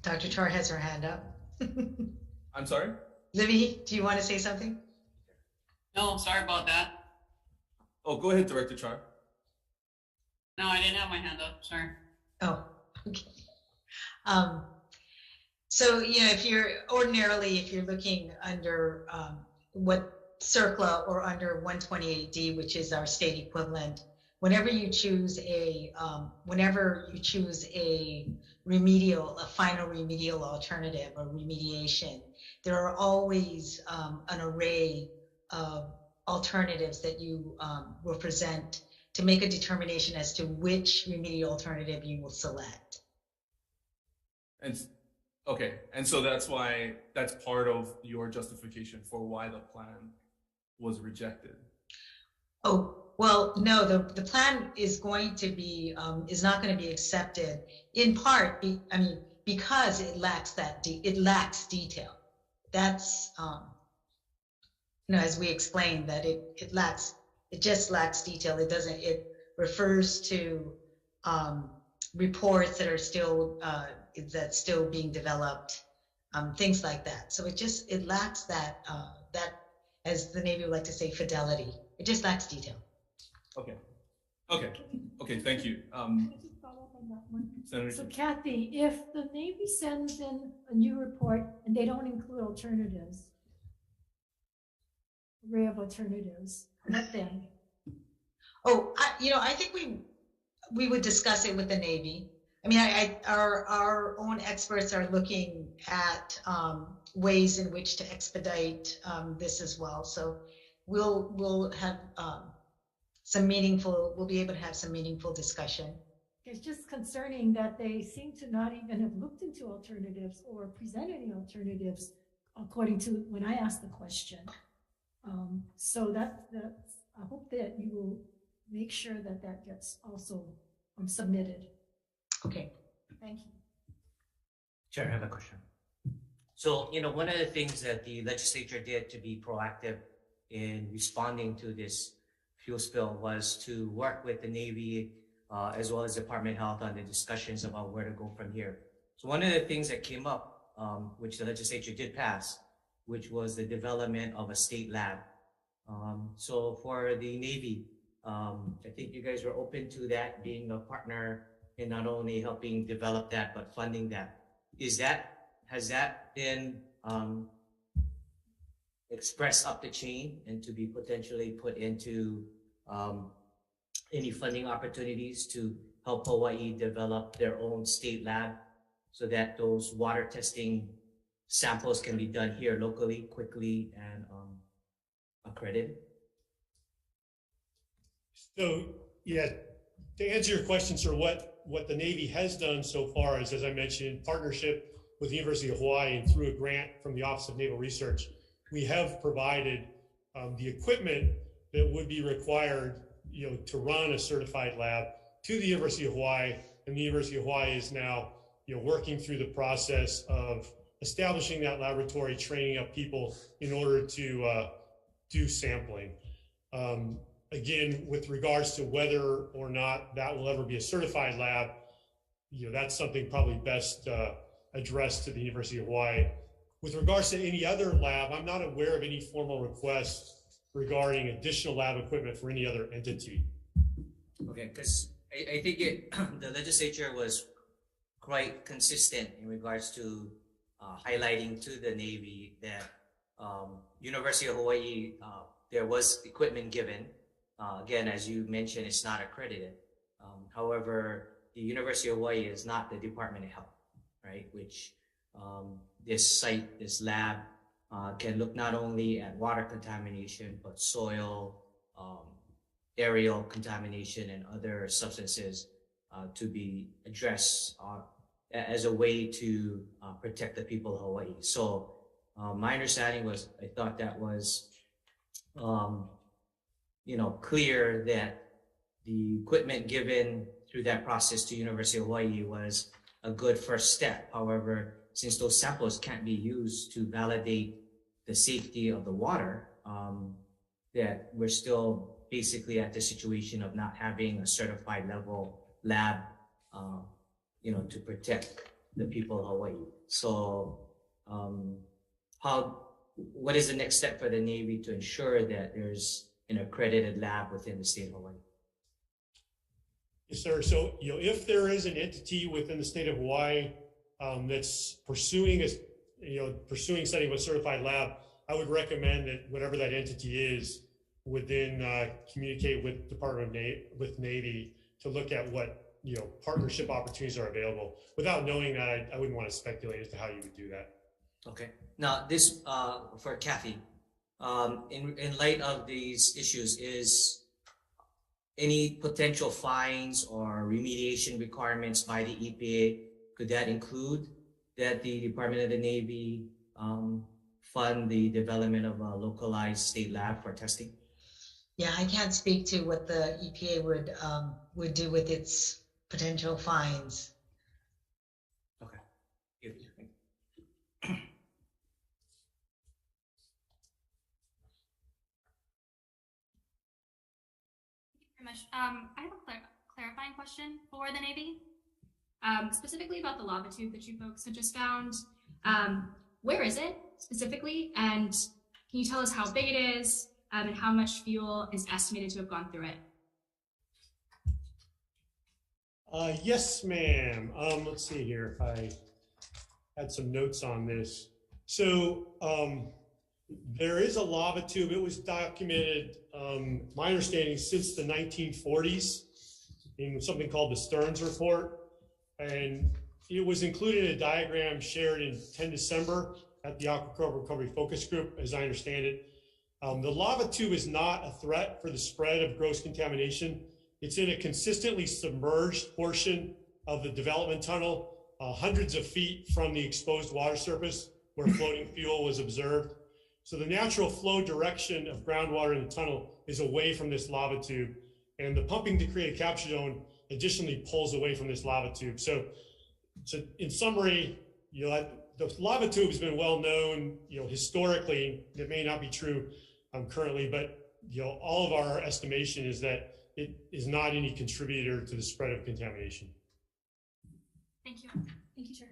Dr. Char has her hand up. I'm sorry? Libby, do you want to say something? No, sorry about that. Oh, go ahead, Director Char. No, I didn't have my hand up, sorry. Oh, okay. So, if you're looking under what CERCLA or under 128D, which is our state equivalent, whenever you choose a final remedial alternative or remediation, there are always an array of alternatives that you will present to make a determination as to which remedial alternative you will select. And so that's part of your justification for why the plan was rejected. Oh, well, no, the plan is going to be, is not going to be accepted in part, because it lacks detail. That's, as we explained, that it just lacks detail. It refers to reports that are still being developed, things like that. So it lacks that, as the Navy would like to say, fidelity. It just lacks detail. Okay, thank you. Can I just follow up on that one? Senator. So Kathy, if the Navy sends in a new report and they don't include alternatives, array of alternatives, what then? Oh, I think we would discuss it with the Navy. Our own experts are looking at ways in which to expedite this as well. So we'll have we'll be able to have some meaningful discussion. It's just concerning that they seem to not even have looked into alternatives or present any alternatives according to when I asked the question. So that's I hope that you will make sure that gets also submitted. Okay. Thank you. Chair, I have a question. So, one of the things that the legislature did to be proactive in responding to this fuel spill was to work with the Navy as well as Department of Health on the discussions about where to go from here. So one of the things that came up, which the legislature did pass, which was the development of a state lab. So for the Navy, I think you guys were open to that, being a partner in not only helping develop that, but funding that. Has that been expressed up the chain and to be potentially put into any funding opportunities to help Hawaii develop their own state lab so that those water testing samples can be done here locally, quickly, and accredited? So, yeah, to answer your question, sir, what the Navy has done so far is, as I mentioned, in partnership with the University of Hawaii and through a grant from the Office of Naval Research, we have provided the equipment that would be required, to run a certified lab to the University of Hawaii, and the University of Hawaii is now, working through the process of establishing that laboratory, training up people in order to do sampling. Again, with regards to whether or not that will ever be a certified lab, that's something probably best addressed to the University of Hawaii. With regards to any other lab, I'm not aware of any formal requests regarding additional lab equipment for any other entity. Okay, because I think the legislature was quite consistent in regards to highlighting to the Navy that University of Hawaii, there was equipment given. Again, as you mentioned, it's not accredited. However, the University of Hawaii is not the Department of Health, right? Which this site, this lab, can look not only at water contamination, but soil, aerial contamination, and other substances to be addressed as a way to protect the people of Hawaii. So my understanding was, I thought that was, clear that the equipment given through that process to University of Hawaii was a good first step. However, since those samples can't be used to validate the safety of the water, that we're still basically at the situation of not having a certified level lab, to protect the people of Hawaii. So what is the next step for the Navy to ensure that there's an accredited lab within the state of Hawaii? Yes, sir. So, if there is an entity within the state of Hawaii that's pursuing setting of a certified lab, I would recommend that whatever that entity is would then communicate with with Navy to look at what partnership opportunities are available. Without knowing that, I wouldn't want to speculate as to how you would do that. Okay. Now, this for Kathy, in light of these issues, is any potential fines or remediation requirements by the EPA, could that include that the Department of the Navy fund the development of a localized state lab for testing? Yeah, I can't speak to what the EPA would do with its potential fines. Okay. Much. I have a clarifying question for the Navy, specifically about the lava tube that you folks had just found. Where is it specifically, and can you tell us how big it is, and how much fuel is estimated to have gone through it? Yes, ma'am. Let's see here if I had some notes on this. So there is a lava tube. It was documented, my understanding, since the 1940s in something called the Stearns Report. And it was included in a diagram shared in 10 December at the Aquaculture Recovery Focus Group, as I understand it. The lava tube is not a threat for the spread of gross contamination. It's in a consistently submerged portion of the development tunnel, hundreds of feet from the exposed water surface where floating fuel was observed. So the natural flow direction of groundwater in the tunnel is away from this lava tube, and the pumping to create a capture zone additionally pulls away from this lava tube. So in summary, the lava tube has been well known, historically. It may not be true currently, but all of our estimation is that it is not any contributor to the spread of contamination. Thank you. Thank you, Chair.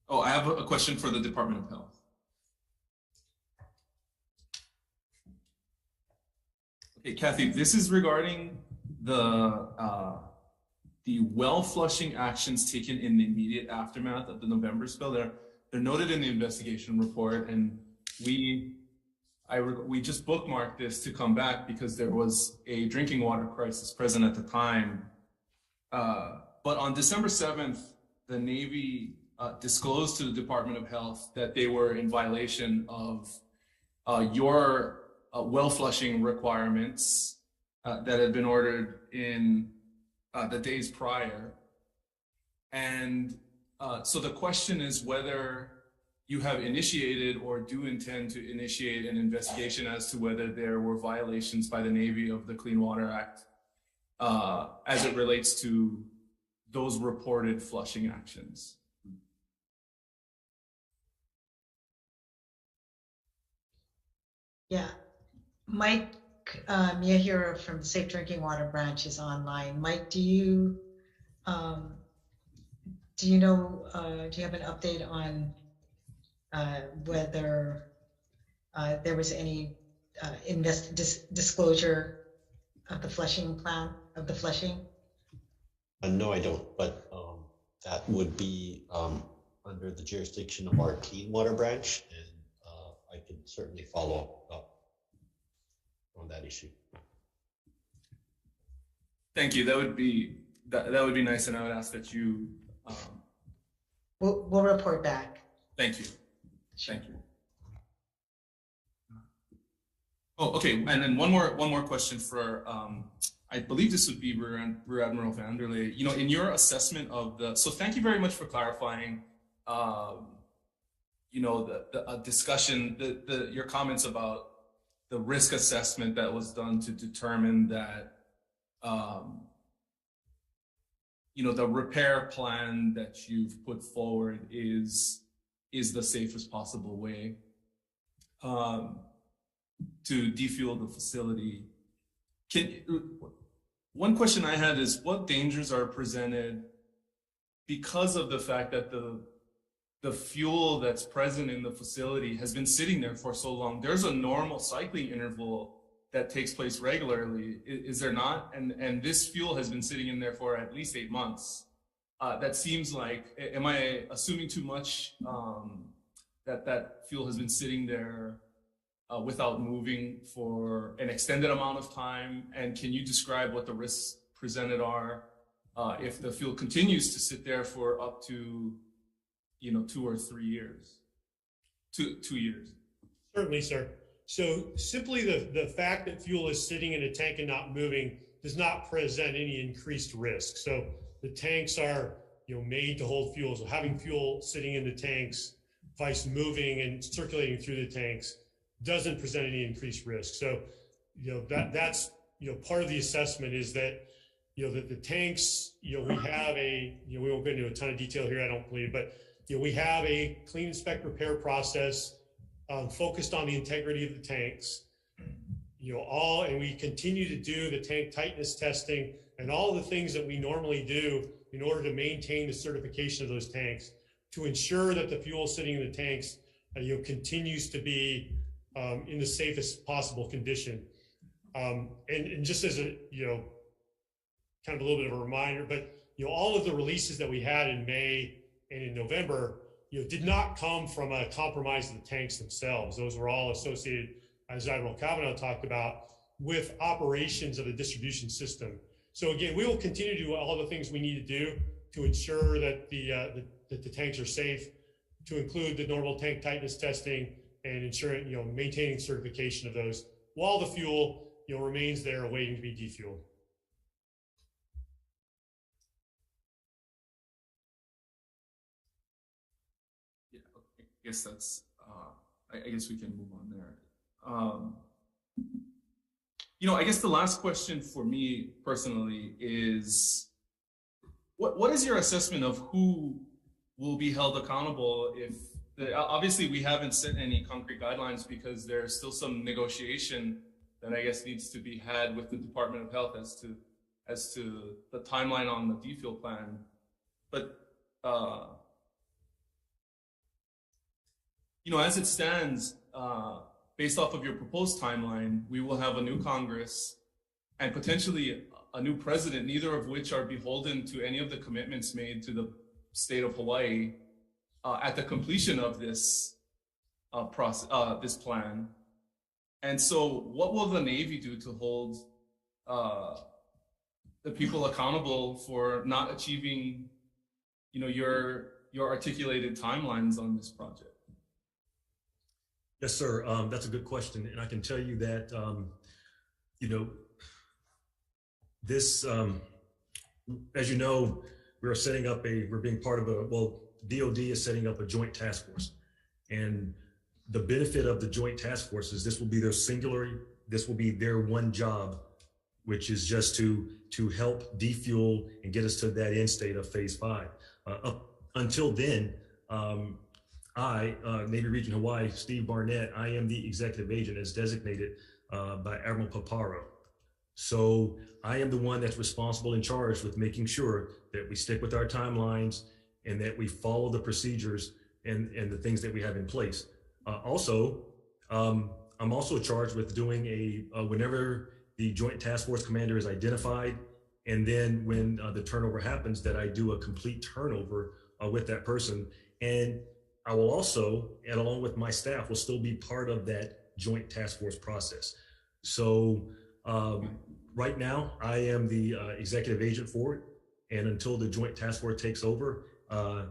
I have a question for the Department of Health. Okay, Kathy, this is regarding the well flushing actions taken in the immediate aftermath of the November spill. They're noted in the investigation report, and we just bookmarked this to come back because there was a drinking water crisis present at the time. But on December 7th, the Navy disclosed to the Department of Health that they were in violation of your well flushing requirements that had been ordered in the days prior. And so the question is whether you have initiated or do intend to initiate an investigation as to whether there were violations by the Navy of the Clean Water Act as it relates to those reported flushing actions. Yeah, Mike Miyahiro from the Safe Drinking Water Branch is online. Mike, do you Do you know, do you have an update on whether there was any disclosure of the flushing plan, of the flushing? No, I don't, but that would be under the jurisdiction of our clean water branch, and I can certainly follow up on that issue. Thank you. That would be nice, and I would ask that you. We'll report back. Thank you. Thank you. Oh, okay. And then one more question for I believe this would be Rear Admiral Vanderlei. You know, in your assessment of so thank you very much for clarifying. You know, the discussion, your comments about the risk assessment that was done to determine that, you know, the repair plan that you've put forward is the safest possible way to defuel the facility. One question I had is, what dangers are presented because of the fact that the fuel that's present in the facility has been sitting there for so long? There's a normal cycling interval that takes place regularly, is there not? And this fuel has been sitting in there for at least 8 months. That seems like, am I assuming too much that fuel has been sitting there without moving for an extended amount of time? And can you describe what the risks presented are if the fuel continues to sit there for up to, you know, 2 or 3 years? 2 years. Certainly, sir. So simply the fact that fuel is sitting in a tank and not moving does not present any increased risk. So the tanks are, you know, made to hold fuel. So having fuel sitting in the tanks, vice moving and circulating through the tanks, doesn't present any increased risk. So, you know, that's, you know, part of the assessment is that, you know, that the tanks, you know, we have we won't go into a ton of detail here, I don't believe, but, you know, we have a clean, inspect, repair process focused on the integrity of the tanks, you know, and we continue to do the tank tightness testing and all the things that we normally do in order to maintain the certification of those tanks to ensure that the fuel sitting in the tanks, you know, continues to be in the safest possible condition. And just as a, you know, kind of a little bit of a reminder, but, you know, all of the releases that we had in May and in November, you know, did not come from a compromise of the tanks themselves. Those were all associated, as Admiral Cavanaugh talked about, with operations of the distribution system. So again, we will continue to do all the things we need to do to ensure that the tanks are safe, to include the normal tank tightness testing and ensuring, you know, maintaining certification of those while the fuel, you know, remains there waiting to be defueled. Yeah, I guess that's, I guess we can move on there. You know, I guess the last question for me personally is, what is your assessment of who will be held accountable if, obviously we haven't set any concrete guidelines because there's still some negotiation that I guess needs to be had with the Department of Health as to the timeline on the defuel plan. But, you know, as it stands, based off of your proposed timeline, we will have a new Congress and potentially a new president, neither of which are beholden to any of the commitments made to the state of Hawaii at the completion of this this plan. And so what will the Navy do to hold the people accountable for not achieving, you know, your articulated timelines on this project? Yes, sir. That's a good question. And I can tell you that, you know, this, as you know, we're being part of DOD is setting up a joint task force. And the benefit of the joint task force is this will be their one job, which is just to help defuel and get us to that end state of phase 5. Up until then, I, Navy Region Hawaii, Steve Barnett, I am the executive agent as designated by Admiral Paparo. So I am the one that's responsible and charged with making sure that we stick with our timelines and that we follow the procedures and the things that we have in place. I'm also charged with doing whenever the Joint Task Force commander is identified, and then when the turnover happens, that I do a complete turnover with that person. And I will also, and along with my staff, will still be part of that Joint Task Force process. So right now, I am the executive agent for it. And until the Joint Task Force takes over,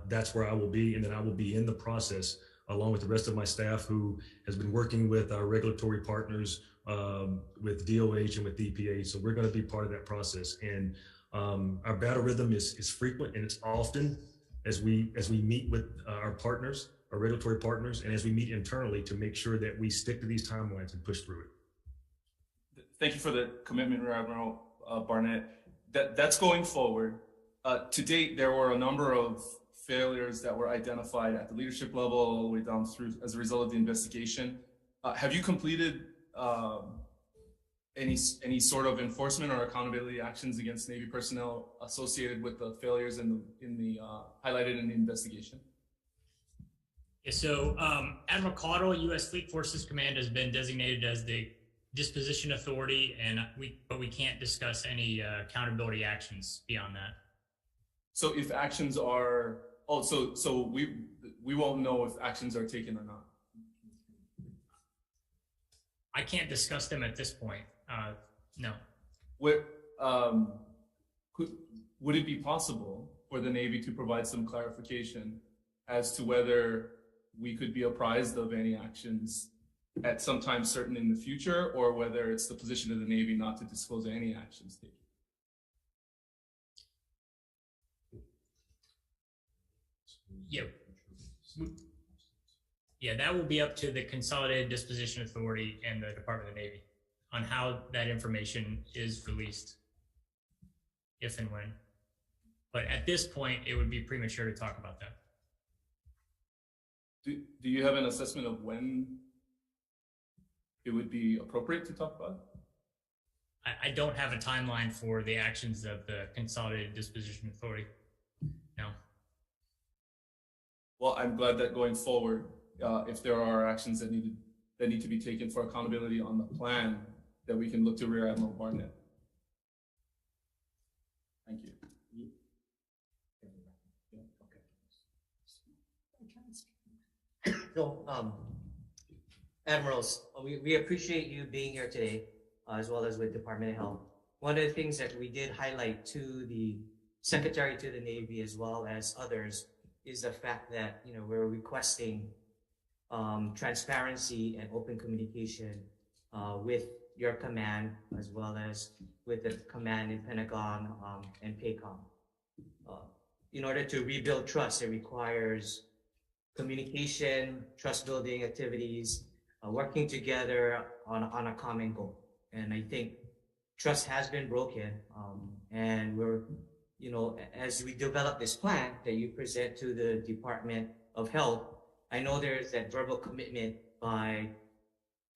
that's where I will be. And then I will be in the process along with the rest of my staff who has been working with our regulatory partners, with DOH and with EPA. So we're going to be part of that process. And our battle rhythm is frequent and it's often as we meet with our partners, our regulatory partners, and as we meet internally to make sure that we stick to these timelines and push through it. Thank you for the commitment, Rear Admiral Barnett. That's going forward. To date, there were a number of failures that were identified at the leadership level all the way down through as a result of the investigation. Have you completed any sort of enforcement or accountability actions against Navy personnel associated with the failures highlighted in the investigation? Yeah, so Admiral Cavanaugh, U.S. Fleet Forces Command, has been designated as the disposition authority, but we can't discuss any accountability actions beyond that. So if actions are, so we won't know if actions are taken or not. I can't discuss them at this point. No. Would it be possible for the Navy to provide some clarification as to whether we could be apprised of any actions at some time certain in the future, or whether it's the position of the Navy not to disclose any actions taken? Yeah, that will be up to the Consolidated Disposition Authority and the Department of the Navy on how that information is released, if and when. But at this point, it would be premature to talk about that. Do you have an assessment of when it would be appropriate to talk about? I don't have a timeline for the actions of the Consolidated Disposition Authority. No. Well, I'm glad that going forward, if there are actions that need to be taken for accountability on the plan, that we can look to Rear Admiral Barnett. Thank you. So, Admirals, we appreciate you being here today, as well as with Department of Health. One of the things that we did highlight to the Secretary to the Navy, as well as others, is the fact that we're requesting transparency and open communication with your command, as well as with the command in Pentagon and PACOM. In order to rebuild trust, it requires communication, trust building activities, working together on a common goal. And I think trust has been broken, and we're, as we develop this plan that you present to the Department of Health, I know there's that verbal commitment by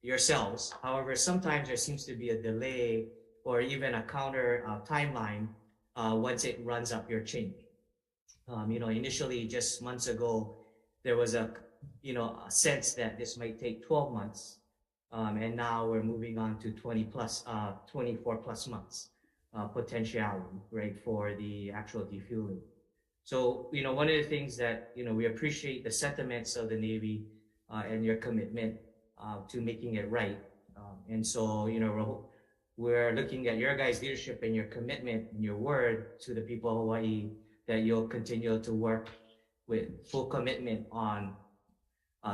yourselves. However, sometimes there seems to be a delay or even a counter timeline once it runs up your chain. Initially, just months ago, there was a sense that this might take 12 months, and now we're moving on to 24 plus months potentiality, right, for the actual defueling. So, one of the things that, we appreciate the sentiments of the Navy and your commitment to making it right. And so, we're looking at your guys' leadership and your commitment and your word to the people of Hawaii that you'll continue to work with full commitment on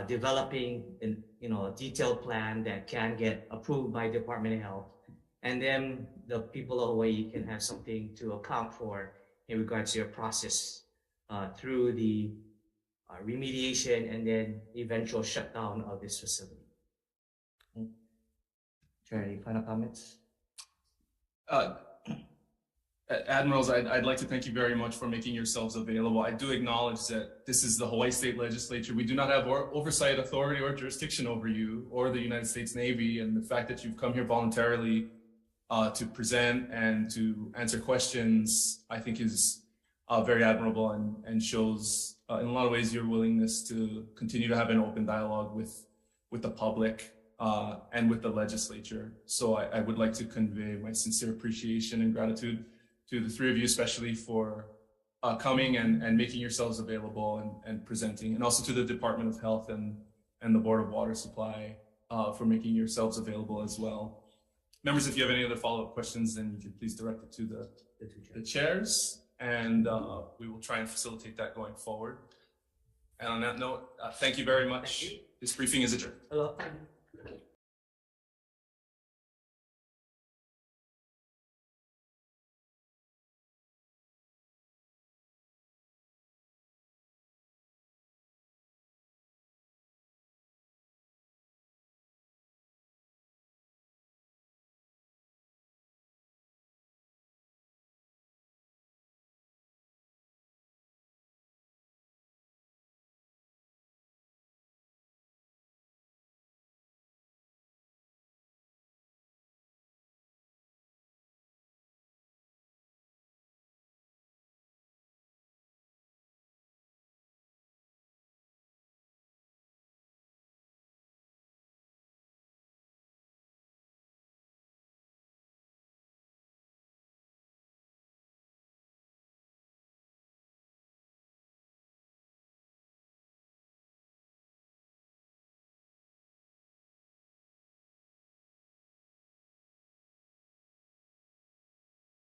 developing a detailed plan that can get approved by Department of Health. And then the people of Hawaii can have something to account for in regards to your process through the remediation and then eventual shutdown of this facility. Chair, any final comments? Admirals, I'd like to thank you very much for making yourselves available. I do acknowledge that this is the Hawaii State Legislature. We do not have oversight authority or jurisdiction over you or the United States Navy, and the fact that you've come here voluntarily to present and to answer questions, I think is very admirable and shows in a lot of ways your willingness to continue to have an open dialogue with the public and with the legislature. So I would like to convey my sincere appreciation and gratitude to the three of you, especially for coming and making yourselves available and presenting, and also to the Department of Health and the Board of Water Supply for making yourselves available as well. Members, if you have any other follow-up questions, then you can please direct it to the chairs, and we will try and facilitate that going forward. And on that note, thank you very much. This briefing is adjourned. Hello.